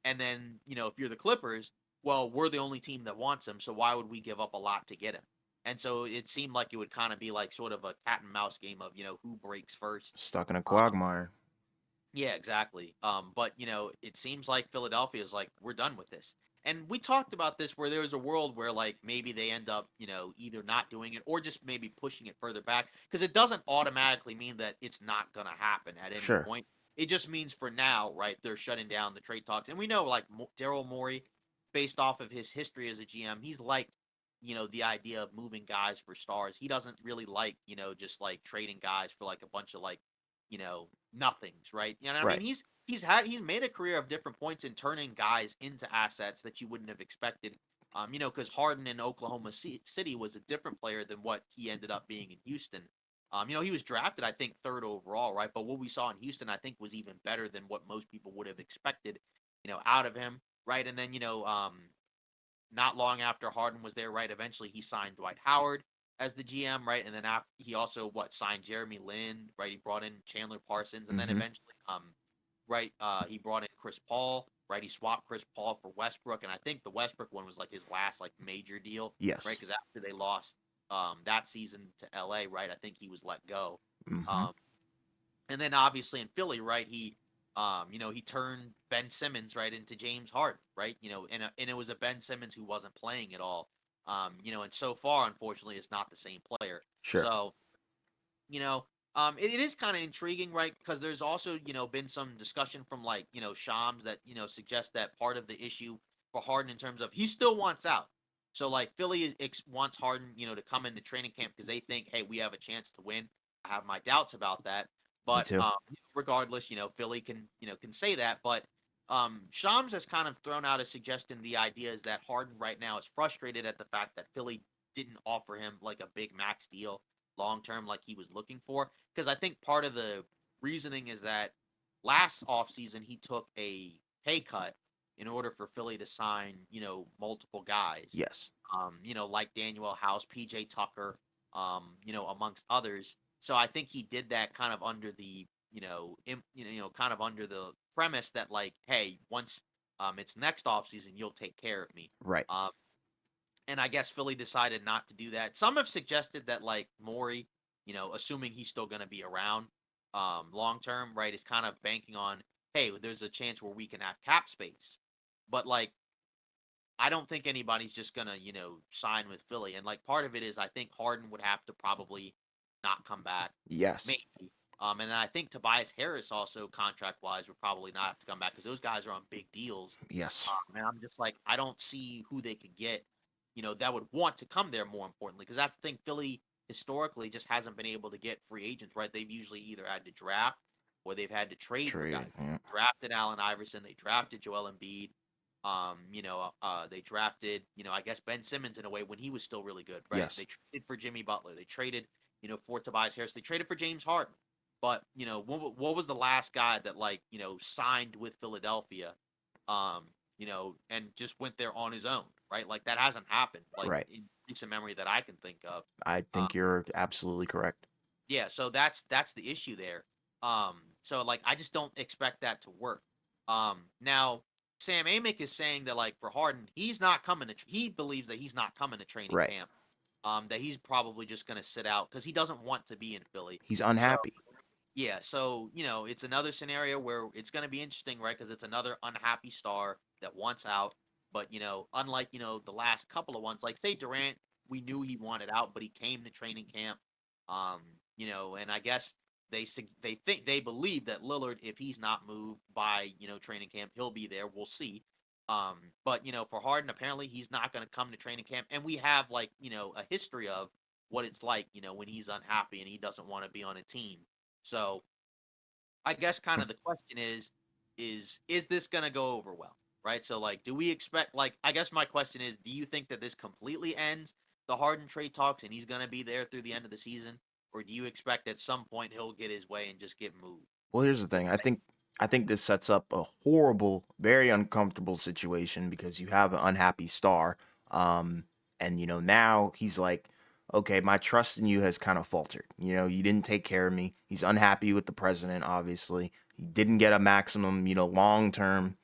and then, if you're the Clippers, well, we're the only team that wants him, so why would we give up a lot to get him? And so it seemed like it would kind of be like sort of a cat and mouse game of, who breaks first. Stuck in a Um, quagmire. yeah, exactly. But it seems like Philadelphia is like, we're done with this. And we talked about this where there was a world where like maybe they end up, either not doing it or just maybe pushing it further back because it doesn't automatically mean that it's not going to happen at any Sure. point. It just means for now, right? They're shutting down the trade talks, and we know like Daryl Morey, based off of his history as a GM, he's liked, the idea of moving guys for stars. He doesn't really like, just like trading guys for like a bunch of like, nothings, right? I mean, Right. he's made a career of different points in turning guys into assets that you wouldn't have expected. Because Harden in Oklahoma City was a different player than what he ended up being in Houston. He was drafted, I think, third overall, right? But what we saw in Houston, I think, was even better than what most people would have expected, out of him, right? And then, not long after Harden was there, right? Eventually, he signed Dwight Howard as the GM, right? And then after he also signed Jeremy Lin, right? He brought in Chandler Parsons, and then Mm-hmm. eventually, right, he brought in Chris Paul, right? He swapped Chris Paul for Westbrook, and I think the Westbrook one was like his last like major deal, right? Yes. Because after they lost that season to LA, right? I think he was let go. Mm-hmm. Um, and then obviously in Philly, right, he turned Ben Simmons right into James Harden, right? And it was a Ben Simmons who wasn't playing at all. And so far, unfortunately, it's not the same player. Sure. So, you know, it is kind of intriguing, right? Because there's also, been some discussion from like, Shams that, suggest that part of the issue for Harden in terms of he still wants out. So like Philly wants Harden, to come into training camp because they think, hey, we have a chance to win. I have my doubts about that, Me but too. regardless, Philly can say that. But Shams has kind of thrown out a suggestion. The idea is that Harden right now is frustrated at the fact that Philly didn't offer him like a big max deal long term like he was looking for. Because I think part of the reasoning is that last offseason he took a pay cut in order for Philly to sign, multiple guys, Yes. like Daniel House, PJ Tucker, amongst others. So I think he did that kind of under the, kind of under the premise that like, hey, once it's next offseason, you'll take care of me. Right. Um, and I guess Philly decided not to do that. Some have suggested that like Morey, assuming he's still going to be around long term, right, is kind of banking on, hey, there's a chance where we can have cap space. But like I don't think anybody's just gonna, sign with Philly. And like part of it is I think Harden would have to probably not come back, Yes. maybe. And I think Tobias Harris also contract wise would probably not have to come back because those guys are on big deals. Yes. And I'm just like, I don't see who they could get, that would want to come there more importantly. Because that's the thing, Philly historically just hasn't been able to get free agents, right? They've usually either had to draft or they've had to trade for guys. Trade. Yeah. Drafted Allen Iverson, they drafted Joel Embiid. They drafted, I guess Ben Simmons in a way when he was still really good, right? Yes. They traded for Jimmy Butler. They traded, for Tobias Harris. They traded for James Harden. But, what was the last guy that like, signed with Philadelphia, and just went there on his own, right? Like that hasn't happened, like Right. in recent memory that I can think of. I Um, think you're absolutely correct. yeah, so that's the issue there. So like I just don't expect that to work. Now Sam Amick is saying that like for Harden, he's not coming to. He believes that he's not coming to training Right. camp. That he's probably just going to sit out because he doesn't want to be in Philly. He's So unhappy. yeah, so it's another scenario where it's going to be interesting, right? Because it's another unhappy star that wants out. But unlike the last couple of ones, like say Durant, we knew he wanted out, but he came to training camp. Um, and I guess they think they believe that Lillard, if he's not moved by training camp, he'll be there. We'll see. But for Harden, apparently he's not going to come to training camp, and we have like a history of what it's like, when he's unhappy and he doesn't want to be on a team. So I guess kind of the question is this gonna go over well? Right. So like do we expect like I guess my question is, do you think that this completely ends the Harden trade talks and he's gonna be there through the end of the season? Or do you expect at some point he'll get his way and just get moved? Well, here's the To thing. I think this sets up a horrible, very uncomfortable situation because you have an unhappy star. Um, and now he's like, okay, my trust in you has kind of faltered. You didn't take care of me. He's unhappy with the president, obviously. He didn't get a maximum, long-term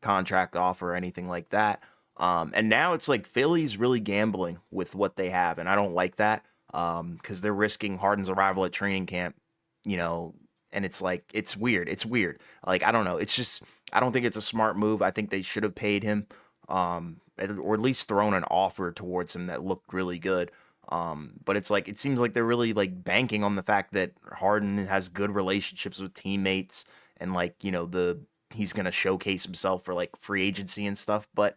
contract offer or anything like that. And now it's like Philly's really gambling with what they have, and I don't like that because they're risking Harden's arrival at training camp, you know, and it's like it's weird. It's weird. Like I don't know. It's just I don't think it's a smart move. I think they should have paid him, or at least thrown an offer towards him that looked really good. But it's like it seems like they're really like banking on the fact that Harden has good relationships with teammates and like the he's gonna showcase himself for like free agency and stuff. But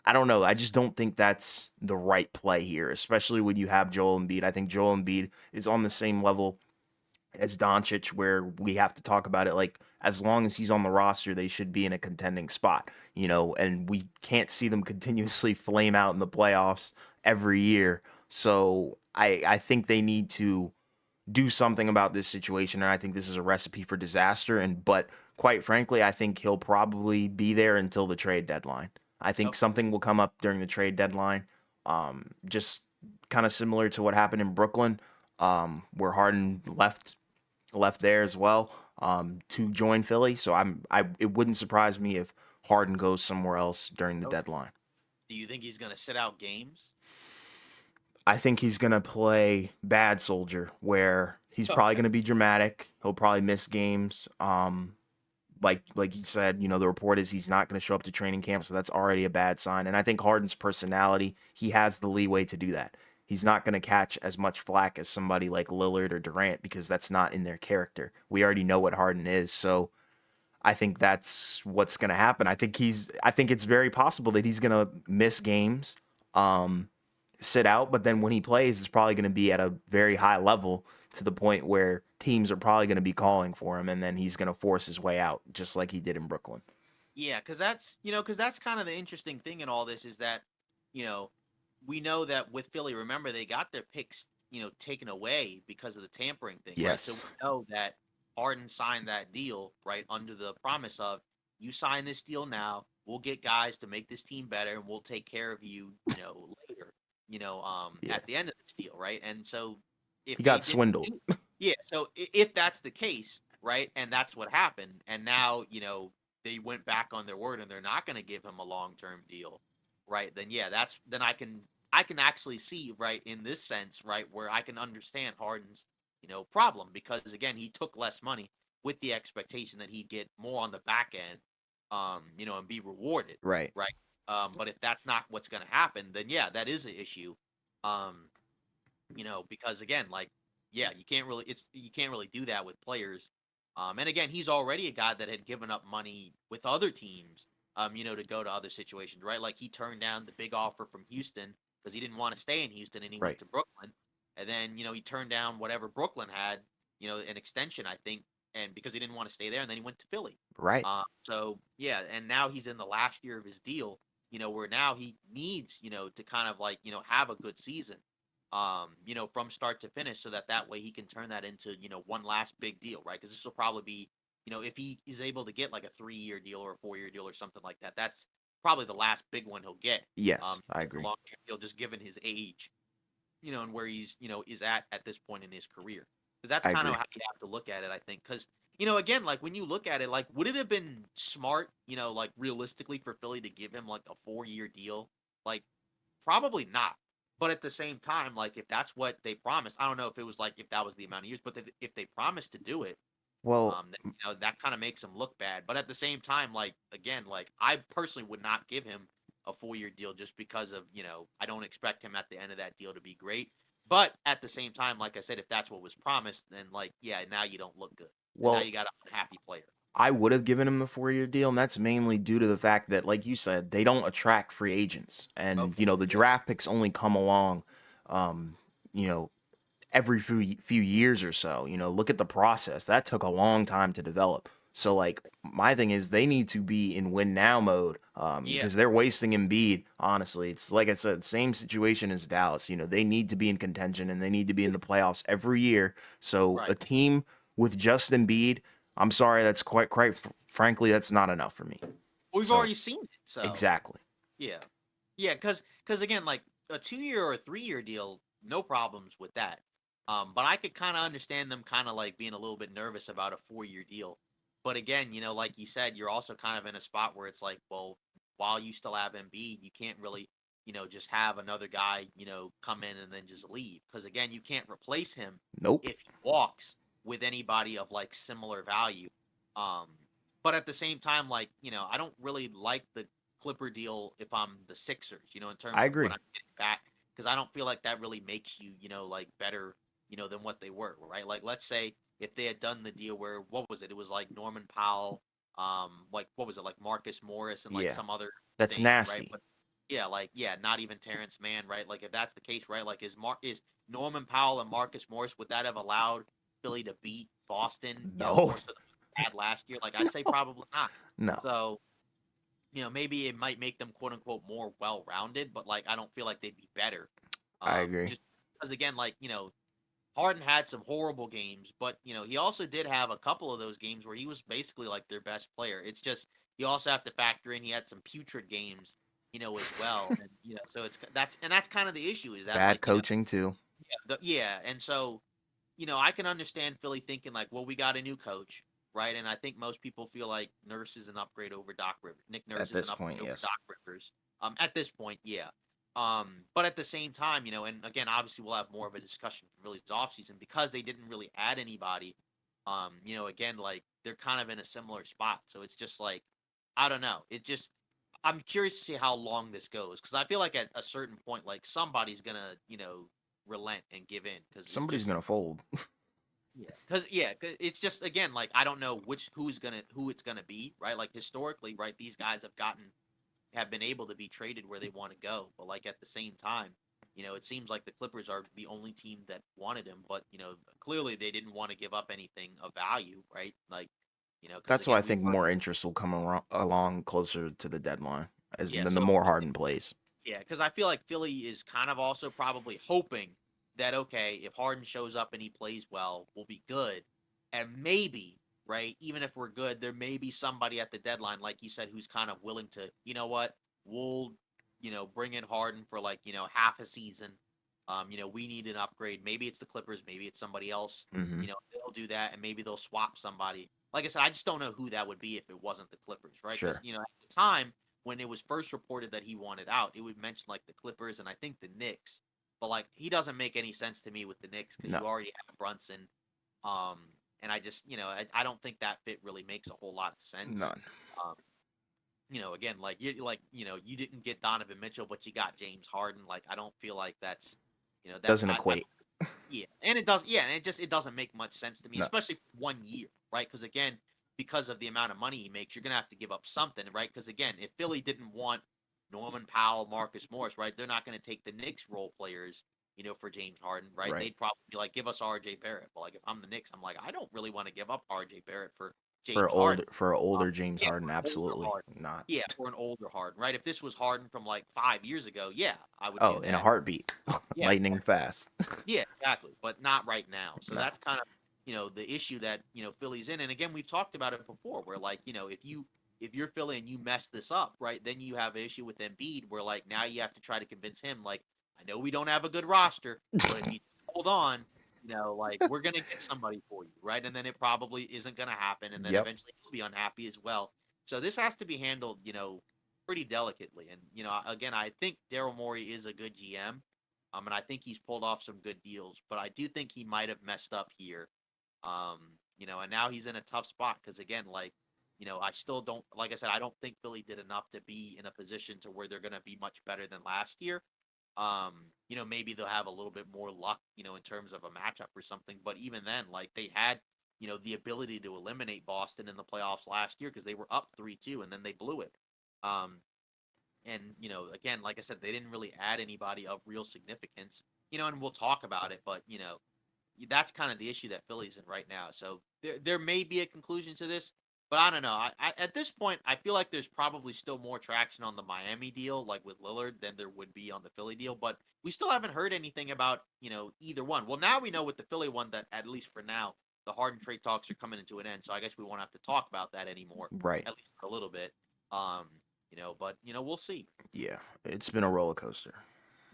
I don't know. I just don't think that's the right play here, especially when you have Joel Embiid. I think Joel Embiid is on the same level as Doncic, where we have to talk about it like as long as he's on the roster, they should be in a contending spot, and we can't see them continuously flame out in the playoffs every year. So I think they need to do something about this situation, and I think this is a recipe for disaster. And but quite frankly, I think he'll probably be there until the trade deadline. I think Okay. something will come up during the trade deadline, just kind of similar to what happened in Brooklyn, where Harden left there as well to join Philly. So it wouldn't surprise me if Harden goes somewhere else during the Okay. deadline. Do you think he's gonna sit out games? I think he's gonna play bad soldier, where he's probably Okay. gonna be dramatic. He'll probably miss games. Like you said, the report is he's not gonna show up to training camp, so that's already a bad sign. And I think Harden's personality, he has the leeway to do that. He's not gonna catch as much flack as somebody like Lillard or Durant because that's not in their character. We already know what Harden is, so I think that's what's going to happen. I think it's very possible that he's going to miss games, um sit out, but then when he plays it's probably going to be at a very high level to the point where teams are probably going to be calling for him and then he's going to force his way out just like he did in Brooklyn. Yeah, because that's kind of the interesting thing in all this is that, you know, we know that with Philly, remember they got their picks, taken away because of the tampering thing, right? So we Yes. know that Harden signed that deal, right, under the promise of you sign this deal now, we'll get guys to make this team better, and we'll take care of you, later, Yeah. at the end of this deal, right? And so if He they got didn't swindled. do, yeah, so if that's the case, right, and that's what happened, and now they went back on their word and they're not going to give him a long-term deal, right? Then yeah, then I can actually see, right, in this sense, right, where I can understand Harden's problem, because again he took less money with the expectation that he'd get more on the back end, and be rewarded, Right. right? But if that's not what's going to happen, then yeah, that is an issue. Um, because again, like, yeah, you can't really do that with players. And again, he's already a guy that had given up money with other teams, to go to other situations, right? Like he turned down the big offer from Houston because he didn't want to stay in Houston and he went Right. to Brooklyn. And then, he turned down whatever Brooklyn had, an extension, I think, and because he didn't want to stay there, and then he went to Philly. Right. So yeah, and now he's in the last year of his deal, where now he needs, to kind of like, have a good season, from start to finish, so that way he can turn that into, one last big deal, right? Because this will probably be, if he is able to get like a 3-year deal or a 4-year deal or something like that, that's probably the last big one he'll get. Yes, I The agree. long term deal, just given his age, and where he's, is at this point in his career. Because that's I kind of agree. how you have to look at it, I think. Because again, like when you look at it, like would it have been smart, like realistically for Philly to give him like a 4-year deal? Like probably not. But at the same time, like if that's what they promised, I don't know if it was like if that was the amount of years, but if they promised to do it, Well, then, that kind of makes him look bad. But at the same time, like again, like I personally would not give him a 4-year deal just because of I don't expect him at the end of that deal to be great. But at the same time, like I said, if that's what was promised, then like yeah, now you don't look good, and now well, you got an unhappy player. I would have given him the 4-year deal, and that's mainly due to the fact that, like you said, they don't attract free agents, and Okay, the yeah, draft picks only come along, um, you know, every few years or so. Look at the process. That took a long time to develop. So like my thing is they need to be in win now mode yeah, because they're wasting Embiid. Honestly, it's like I said, same situation as Dallas. They need to be in contention and they need to be in the playoffs every year. So right. a team with just Embiid, I'm sorry, that's quite frankly, that's not enough for me. We've So already seen it, so exactly, yeah. Yeah, because again, like a 2-year or a 3-year deal, no problems with that. But I could kind of understand them kind of like being a little bit nervous about a 4-year deal. But again, like you said, you're also kind of in a spot where it's like, well, while you still have Embiid, you can't really, just have another guy, come in and then just leave. Because again, you can't replace him nope, if he walks with anybody of like similar value. Um, but at the same time, like, I don't really like the Clipper deal if I'm the Sixers, in I terms of what agree. I'm getting back, because I don't feel like that really makes you, like better, than what they were, right? Like, let's say if they had done the deal where what was it? It was like Norman Powell, like what was it? Like Marcus Morris and like Yeah, some other that's thing, right? nasty. But yeah, like yeah, not even Terrence Mann, right? Like if that's the case, right? Like is Norman Powell and Marcus Morris, would that have allowed Philly to beat Boston, No, more so than they had last year? Like I'd say probably not. no, So maybe it might make them quote unquote more well rounded, but like I don't feel like they'd be better. I agree. Just because again, like, Harden had some horrible games, but he also did have a couple of those games where he was basically like their best player. It's just you also have to factor in he had some putrid games, as well. And so that's kind of the issue is that Bad like, coaching too. yeah, and so I can understand Philly thinking like, well, we got a new coach, right? And I think most people feel like Nurse is an upgrade over Doc Rivers. Nick Nurse At is this an point, upgrade over yes. Doc Rivers. At this point, yeah. But at the same time, and again, obviously we'll have more of a discussion for Philly's offseason because they didn't really add anybody. Again, like they're kind of in a similar spot. So it's just like, I don't know. I'm curious to see how long this goes because I feel like at a certain point, like somebody's gonna, relent and give in because it's Somebody's just gonna fold. yeah, 'cause it's just again like I don't know who it's gonna be, right? Like historically, right? These guys have been able to be traded where they want to go, but like at the same time, it seems like the Clippers are the only team that wanted him, but clearly they didn't want to give up anything of value, right? Like, because That's why I again, we think were more interest will come along closer to the deadline, as yeah, than the so more Harden plays. yeah, because I feel like Philly is kind of also probably hoping that okay, if Harden shows up and he plays well, we'll be good, and maybe right, even if we're good, there may be somebody at the deadline, like you said, who's kind of willing to, what, we'll, bring in Harden for like half a season. We need an upgrade. Maybe it's the Clippers, maybe it's somebody else. Hmm. They'll do that, and maybe they'll swap somebody. Like I said, I just don't know who that would be if it wasn't the Clippers, right? Because Sure. at the time when it was first reported that he wanted out, it would mention like the Clippers and I think the Knicks. But like he doesn't make any sense to me with the Knicks because No, you already have Brunson. Um, and I just I don't think that fit really makes a whole lot of sense. none. Um, again, you didn't get Donovan Mitchell, but you got James Harden. Like I don't feel like that's Doesn't equate. yeah, and it does. Yeah, and it doesn't make much sense to me, No. especially for 1 year, right? Because again, because of the amount of money he makes, you're gonna have to give up something, right? Because again, if Philly didn't want Norman Powell, Marcus Morris, right, they're not gonna take the Knicks role players, for James Harden, right? Right. They'd probably be like, give us R.J. Barrett. But like, if I'm the Knicks, I'm like, I don't really want to give up R.J. Barrett for For James Harden. an older James Yeah, Harden, for an older absolutely Harden. not. Yeah, for an older Harden, right? If this was Harden from like 5 years ago, yeah, I would Oh, do in a that. heartbeat, Yeah, lightning fast. yeah, exactly, but not right now. So No, that's kind of, the issue that, Philly's in. And again, we've talked about it before where like, if you're Philly and you mess this up, right, then you have an issue with Embiid where like now you have to try to convince him like, I know we don't have a good roster, but if you hold on, like we're gonna get somebody for you, right? And then it probably isn't gonna happen, and then Yep. eventually he'll be unhappy as well. So this has to be handled, pretty delicately. And again, I think Daryl Morey is a good GM, and I think he's pulled off some good deals, but I do think he might have messed up here. And now he's in a tough spot because again, like, I still don't, like I said, I don't think Philly did enough to be in a position to where they're gonna be much better than last year. Maybe they'll have a little bit more luck, in terms of a matchup or something. But even then, like they had, the ability to eliminate Boston in the playoffs last year because they were up 3-2 and then they blew it. Um, and again, like I said, they didn't really add anybody of real significance. And we'll talk about it, but that's kind of the issue that Philly's in right now. So there may be a conclusion to this, but I don't know. At this point, I feel like there's probably still more traction on the Miami deal, like with Lillard, than there would be on the Philly deal. But we still haven't heard anything about either one. Well, now we know with the Philly one that at least for now, the Harden trade talks are coming into an end. So I guess we won't have to talk about that anymore, Right. at least for a little bit. Um, but we'll see. Yeah. It's been a roller coaster.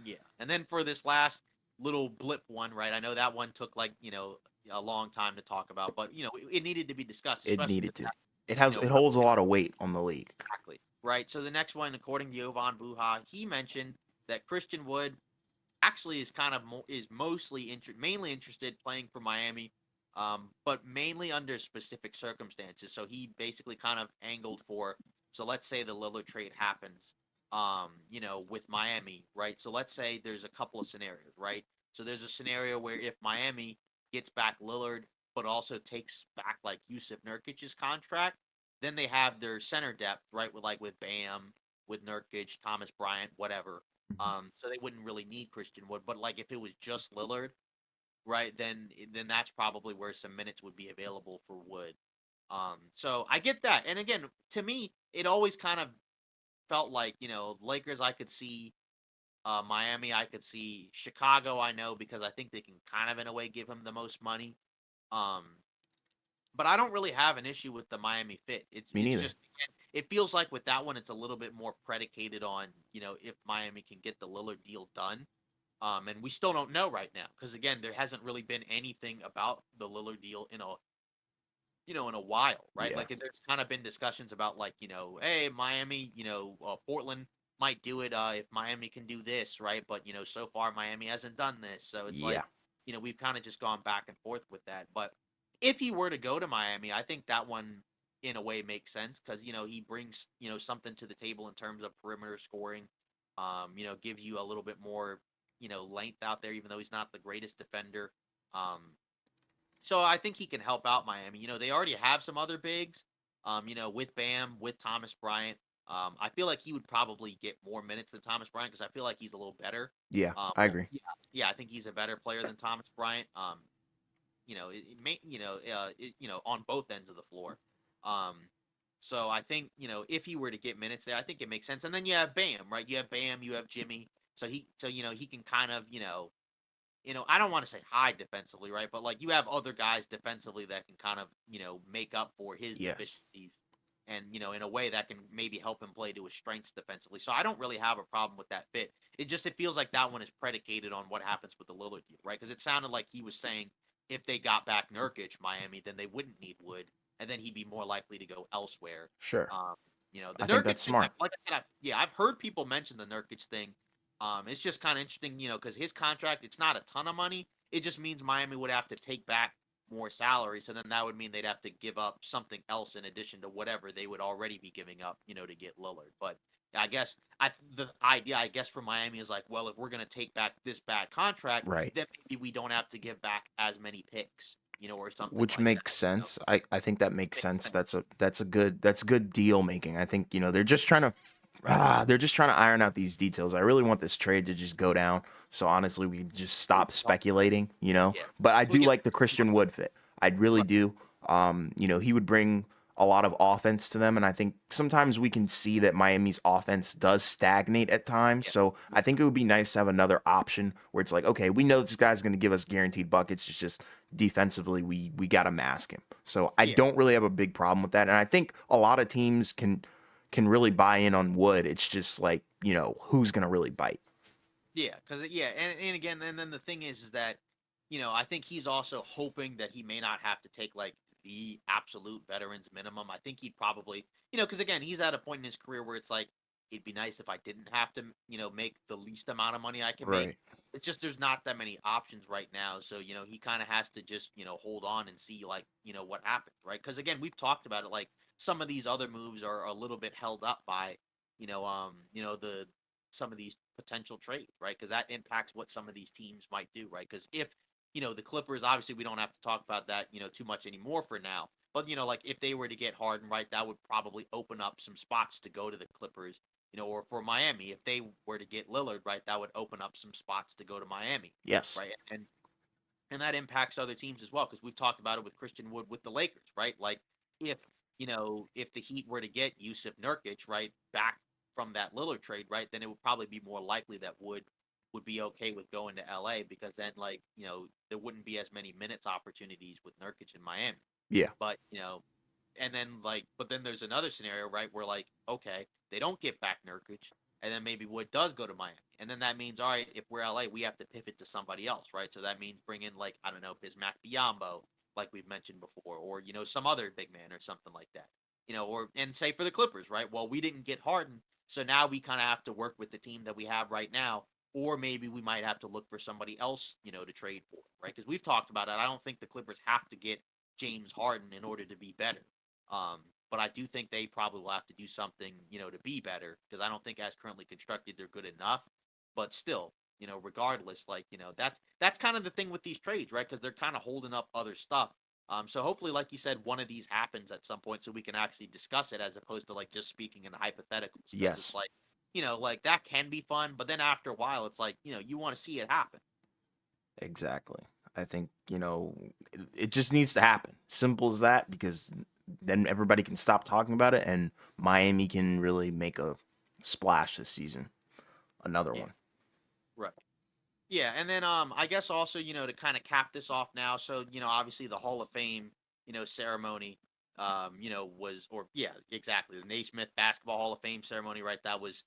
Yeah. And then for this last little blip one, right? I know that one took like, a long time to talk about, but it needed to be discussed, It especially needed because to. that's, It holds a lot of weight on the league. exactly right. So the next one, according to Jovan Buha, he mentioned that Christian Wood actually is kind of mainly interested playing for Miami, but mainly under specific circumstances. So he basically kind of angled for. So let's say the Lillard trade happens, with Miami, right? So let's say there's a couple of scenarios, right? So there's a scenario where if Miami gets back Lillard, but also takes back like Yusuf Nurkic's contract, then they have their center depth, right? With Bam, with Nurkic, Thomas Bryant, whatever. Mhm. So they wouldn't really need Christian Wood. But like if it was just Lillard, right, then that's probably where some minutes would be available for Wood. So I get that. And again, to me, it always kind of felt like, Lakers I could see, Miami I could see, Chicago I know because I think they can kind of in a way give him the most money. Um, but I don't really have an issue with the Miami fit. It's Me it's neither. just again, it feels like with that one, it's a little bit more predicated on if Miami can get the Lillard deal done. And we still don't know right now because again, there hasn't really been anything about the Lillard deal in a while, right? Yeah. Like there's kind of been discussions about like hey Miami, Portland might do it if Miami can do this, right? But so far Miami hasn't done this, so it's like Yeah. we've kind of just gone back and forth with that. But if he were to go to Miami, I think that one in a way makes sense because he brings something to the table in terms of perimeter scoring. Gives you a little bit more length out there, even though he's not the greatest defender. Um, so I think he can help out Miami. They already have some other bigs, with Bam, with Thomas Bryant. I feel like he would probably get more minutes than Thomas Bryant because I feel like he's a little better. Yeah. I agree. Yeah, yeah, I think he's a better player than Thomas Bryant. It may, on both ends of the floor. Um, so I think if he were to get minutes there, I think it makes sense. And then you have Bam, right? You have Bam, you have Jimmy. So he can kind of I don't want to say hide defensively, right? But like you have other guys defensively that can kind of, make up for his Yes. deficiencies and, in a way that can maybe help him play to his strengths defensively. So I don't really have a problem with that fit. It feels like that one is predicated on what happens with the Lillard deal, right? Because it sounded like he was saying if they got back Nurkic, Miami, then they wouldn't need Wood, and then he'd be more likely to go elsewhere. Sure. Um, the I think Nurkic that's thing, smart. like I said, yeah, I've heard people mention the Nurkic thing. It's just kind of interesting, because his contract, it's not a ton of money. It just means Miami would have to take back more salary. So then that would mean they'd have to give up something else in addition to whatever they would already be giving up, to get Lillard. But I guess the idea, I guess, for Miami is like, well, if we're going to take back this bad contract, Right. then maybe we don't have to give back as many picks, or something Which like that. makes sense. I think that makes Makes sense. sense. That's good deal making. I think they're just trying to iron out these details. I really want this trade to just go down. So honestly, we can just stop speculating. Yeah. But I So we do get like the Christian Wood fit. I really right. do. He would bring a lot of offense to them, and I think sometimes we can see that Miami's offense does stagnate at times. Yeah. So Yeah. I think it would be nice to have another option where it's like, okay, we know this guy's going to give us guaranteed buckets. It's just defensively we got to mask him. So I Yeah. don't really have a big problem with that, and I think a lot of teams can really buy in on Wood. It's just like who's going to really bite. Yeah, because yeah, and again, and then the thing is that I think he's also hoping that he may not have to take like the absolute veterans minimum. I think he probably, because again, he's at a point in his career where it's like it'd be nice if I didn't have to, make the least amount of money I can make. Right. It's just there's not that many options right now, so he kind of has to just hold on and see like what happens, right? Because again, we've talked about it. Like some of these other moves are a little bit held up by the some of these potential trades, right? Because that impacts what some of these teams might do, right? Because if the Clippers, obviously, we don't have to talk about that, too much anymore for now. But, like if they were to get Harden, right, that would probably open up some spots to go to the Clippers, or for Miami, if they were to get Lillard, right, that would open up some spots to go to Miami, Yes. right? And that impacts other teams as well because we've talked about it with Christian Wood with the Lakers, right? Like if if the Heat were to get Yusuf Nurkic right back from that Lillard trade, right, then it would probably be more likely that would be okay with going to LA because then like there wouldn't be as many minutes opportunities with Nurkic in Miami. Yeah. But and then like, but then there's another scenario, right, where like, okay, they don't get back Nurkic, and then maybe Wood does go to Miami, and then that means, all right, if we're LA, we have to pivot to somebody else, right? So that means bring in like I don't know, Bismack Biyombo, like we've mentioned before, or some other big man or something like that, or and say for the Clippers, right? Well, we didn't get Harden, so now we kind of have to work with the team that we have right now. Or maybe we might have to look for somebody else, to trade for, right? Because we've talked about it. I don't think the Clippers have to get James Harden in order to be better. Um, but I do think they probably will have to do something, to be better because I don't think as currently constructed they're good enough. But still, regardless, like that's kind of the thing with these trades, right? Because they're kind of holding up other stuff. So hopefully, like you said, one of these happens at some point so we can actually discuss it as opposed to like just speaking in hypotheticals because it's Yes. like like that can be fun, but then after a while, it's like you want to see it happen. Exactly. I think, it just needs to happen. Simple as that, because then everybody can stop talking about it and Miami can really make a splash this season. Another Yeah, one. right. Yeah, and then I guess also, to kind of cap this off now, so obviously the Hall of Fame, ceremony was or yeah, exactly. The Naismith Basketball Hall of Fame ceremony, right? That was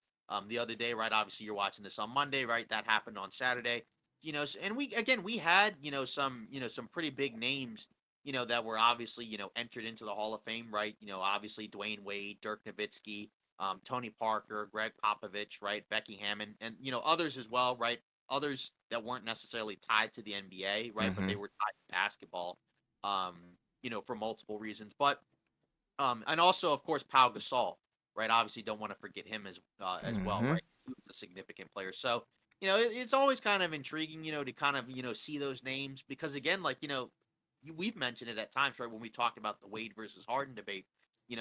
the other day, right? Obviously you're watching this on Monday, right? That happened on Saturday. And we had, some pretty big names, that were obviously, entered into the Hall of Fame, right? Obviously Dwayne Wade, Dirk Nowitzki, Tony Parker, Greg Popovich, right? Becky Hammond, and others as well, right? Others that weren't necessarily tied to the NBA, right? But Mm-hmm. they were tied to basketball, um, for multiple reasons. But and also of course Pau Gasol, right? Obviously, don't want to forget him as well, Mm-hmm. right? He was a significant player. So it's always kind of intriguing, to kind of see those names because again, like we've mentioned it at times, right? When we talked about the Wade versus Harden debate,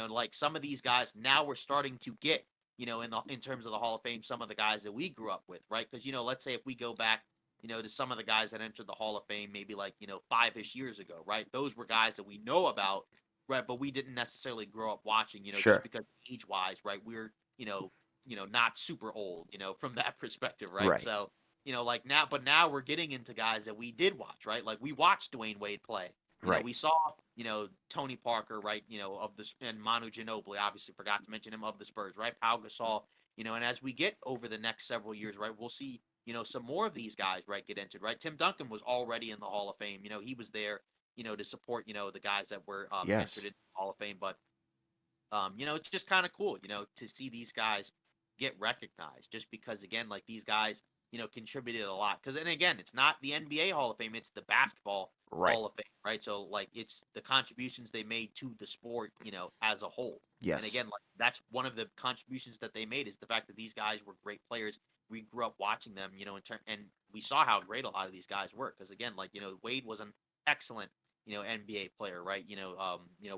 like some of these guys now we're starting to get, in terms of the Hall of Fame, some of the guys that we grew up with, right? Because let's say if we go back, to some of the guys that entered the Hall of Fame, maybe like 5-ish years ago, right? Those were guys that we know about, right? But we didn't necessarily grow up watching, just Sure. because age wise, right? We're not super old, from that perspective, right? Right. So like now, but now we're getting into guys that we did watch, right? Like we watched Dwayne Wade play. Right. We saw, Tony Parker, right? Of the and Manu Ginobili, obviously forgot to mention him of the Spurs, right? Pau Gasol, and as we get over the next several years, right, we'll see, some more of these guys, right, get entered, right? Tim Duncan was already in the Hall of Fame. He was there, to support, the guys that were entered Yes. into the Hall of Fame. But it's just kind of cool, to see these guys get recognized just because again, like these guys, contributed a lot. Because and again, it's not the NBA Hall of Fame, it's the basketball Right. Hall of Fame, right? So like it's the contributions they made to the sport, as a whole. And Yes. again, like that's one of the contributions that they made is the fact that these guys were great players. We grew up watching them, and we saw how great a lot of these guys were. Because again, like Wade was an excellent NBA player, right?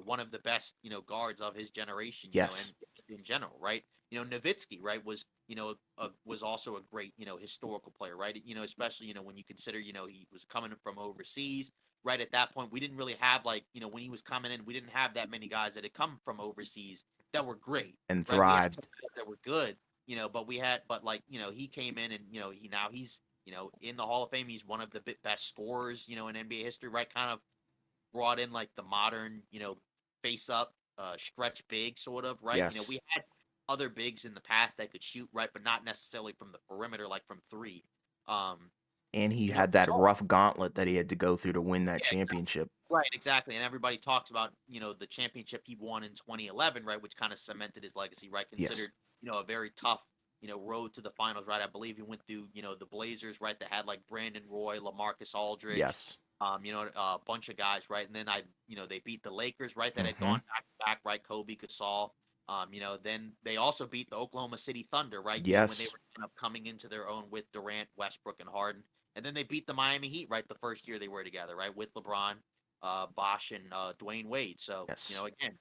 One of the best, guards of his generation, and Yes. in general, right? Nowitzki, right, was also a great, historical player, right? Especially, when you consider, he was coming from overseas, right? At that point, we didn't really have like, when he was coming in, we didn't have that many guys that had come from overseas that were great, And right? We had some thrived. guys that were good, but like, he came in and, he's, in the Hall of Fame. He's one of the best scorers, in NBA history, right? Kind of brought in like the modern, face up, stretch big sort of, right? Yes. We had other bigs in the past that could shoot, right, but not necessarily from the perimeter, like from three. Um, And he you know, had that saw. rough gauntlet that he had to go through to win that Yeah, championship. right, exactly, and everybody talks about, the championship he won in 2011, right, which kinda cemented his legacy, right, Yes. considered, a very tough, road to the finals, right, I believe he went through, the Blazers, right, that had, like, Brandon Roy, LaMarcus Aldridge, Yes. a bunch of guys, right, and then they beat the Lakers, right, that had Hmm. gone back to back, right, Kobe, Gasol, then they also beat the Oklahoma City Thunder, right, when they Yes. were kind of coming into their own with Durant, Westbrook, and Harden, and then they beat the Miami Heat, right, the first year they were together, right, with LeBron, Bosh and Dwayne Wade. So, Yes. again,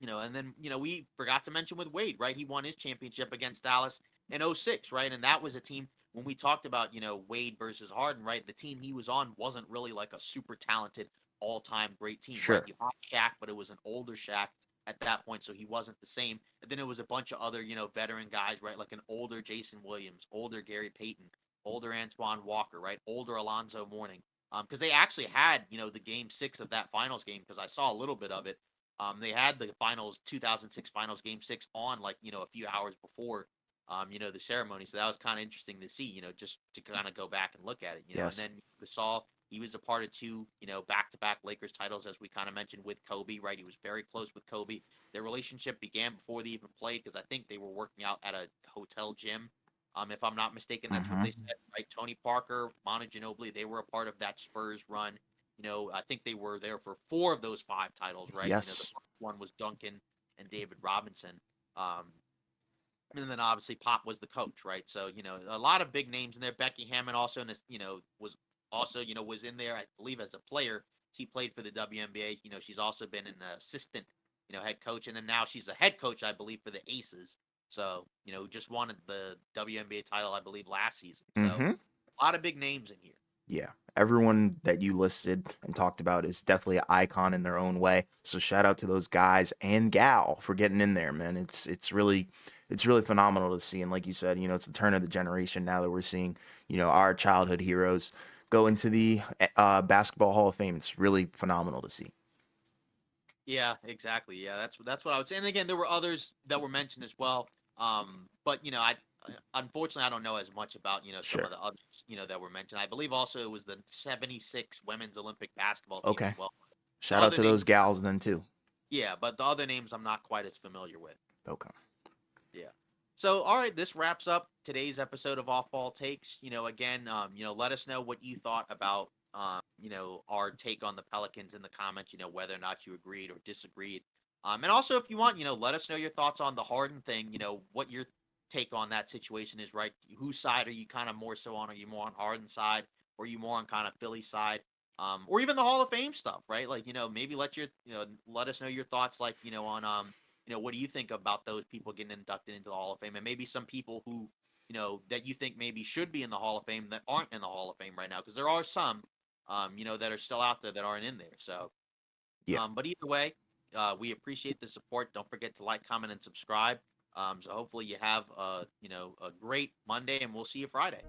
and then, we forgot to mention with Wade, right? He won his championship against Dallas in '06, right? And that was a team when we talked about, Wade versus Harden, right? The team he was on wasn't really like a super talented all-time great team, right? Sure. You had Shaq, but it was an older Shaq at that point, so he wasn't the same. And then it was a bunch of other, veteran guys, right? Like an older Jason Williams, older Gary Payton, older Antoine Walker, right? Older Alonzo Mourning. Because they actually had, the game 6 of that finals game, because I saw a little bit of it. They had the finals 2006 finals game 6 on like, a few hours before, the ceremony. So that was kind of interesting to see, just to kind of go back and look at it, and Yes. then Gasol, he was a part of two, back-to-back Lakers titles, as we kind of mentioned with Kobe, right? He was very close with Kobe. Their relationship began before they even played because I think they were working out at a hotel gym. If I'm not mistaken, that's what Hmm. they said, right? Tony Parker, Manu Ginobili, they were a part of that Spurs run. I think they were there for 4 of those 5 titles, right? The Yes. first one was Duncan and David Robinson. Um, and then obviously Pop was the coach, right? So, a lot of big names in there. Becky Hammond also in this, was also, was in there, I believe, as a player. She played for the WNBA. She's also been an assistant, head coach. And then now she's a head coach, I believe, for the Aces. So, just won the WNBA title, I believe, last season. So, Hmm. a lot of big names in here. Yeah. Everyone that you listed and talked about is definitely an icon in their own way. So shout out to those guys and gal for getting in there, man. It's really phenomenal to see. And like you said, it's the turn of the generation now that we're seeing, our childhood heroes go into the basketball Hall of Fame. It's really phenomenal to see. Yeah, exactly. Yeah, that's what I would say. And again, there were others that were mentioned as well. But I unfortunately I don't know as much about some of Sure. the others that were mentioned. I believe also it was the '76 women's Olympic basketball team as Okay. well. The Shout out other to those names, gals then too. yeah, but the other names I'm not quite as familiar with. Okay. Yeah. So, all right, this wraps up today's episode of Off Ball Takes. Again, let us know what you thought about, our take on the Pelicans in the comments. Whether or not you agreed or disagreed. And also, if you want, let us know your thoughts on the Harden thing. What your take on that situation is. Right? Whose side are you kind of more so on? Are you more on Harden's side, or are you more on kind of Philly's side? Or even the Hall of Fame stuff, right? Like, maybe let us know your thoughts, like, on what do you think about those people getting inducted into the Hall of Fame? And maybe some people who, that you think maybe should be in the Hall of Fame that aren't in the Hall of Fame right now. Because there are some, that are still out there that aren't in there. So, Yeah. but either way, we appreciate the support. Don't forget to like, comment, and subscribe. So hopefully you have, a great Monday, and we'll see you Friday.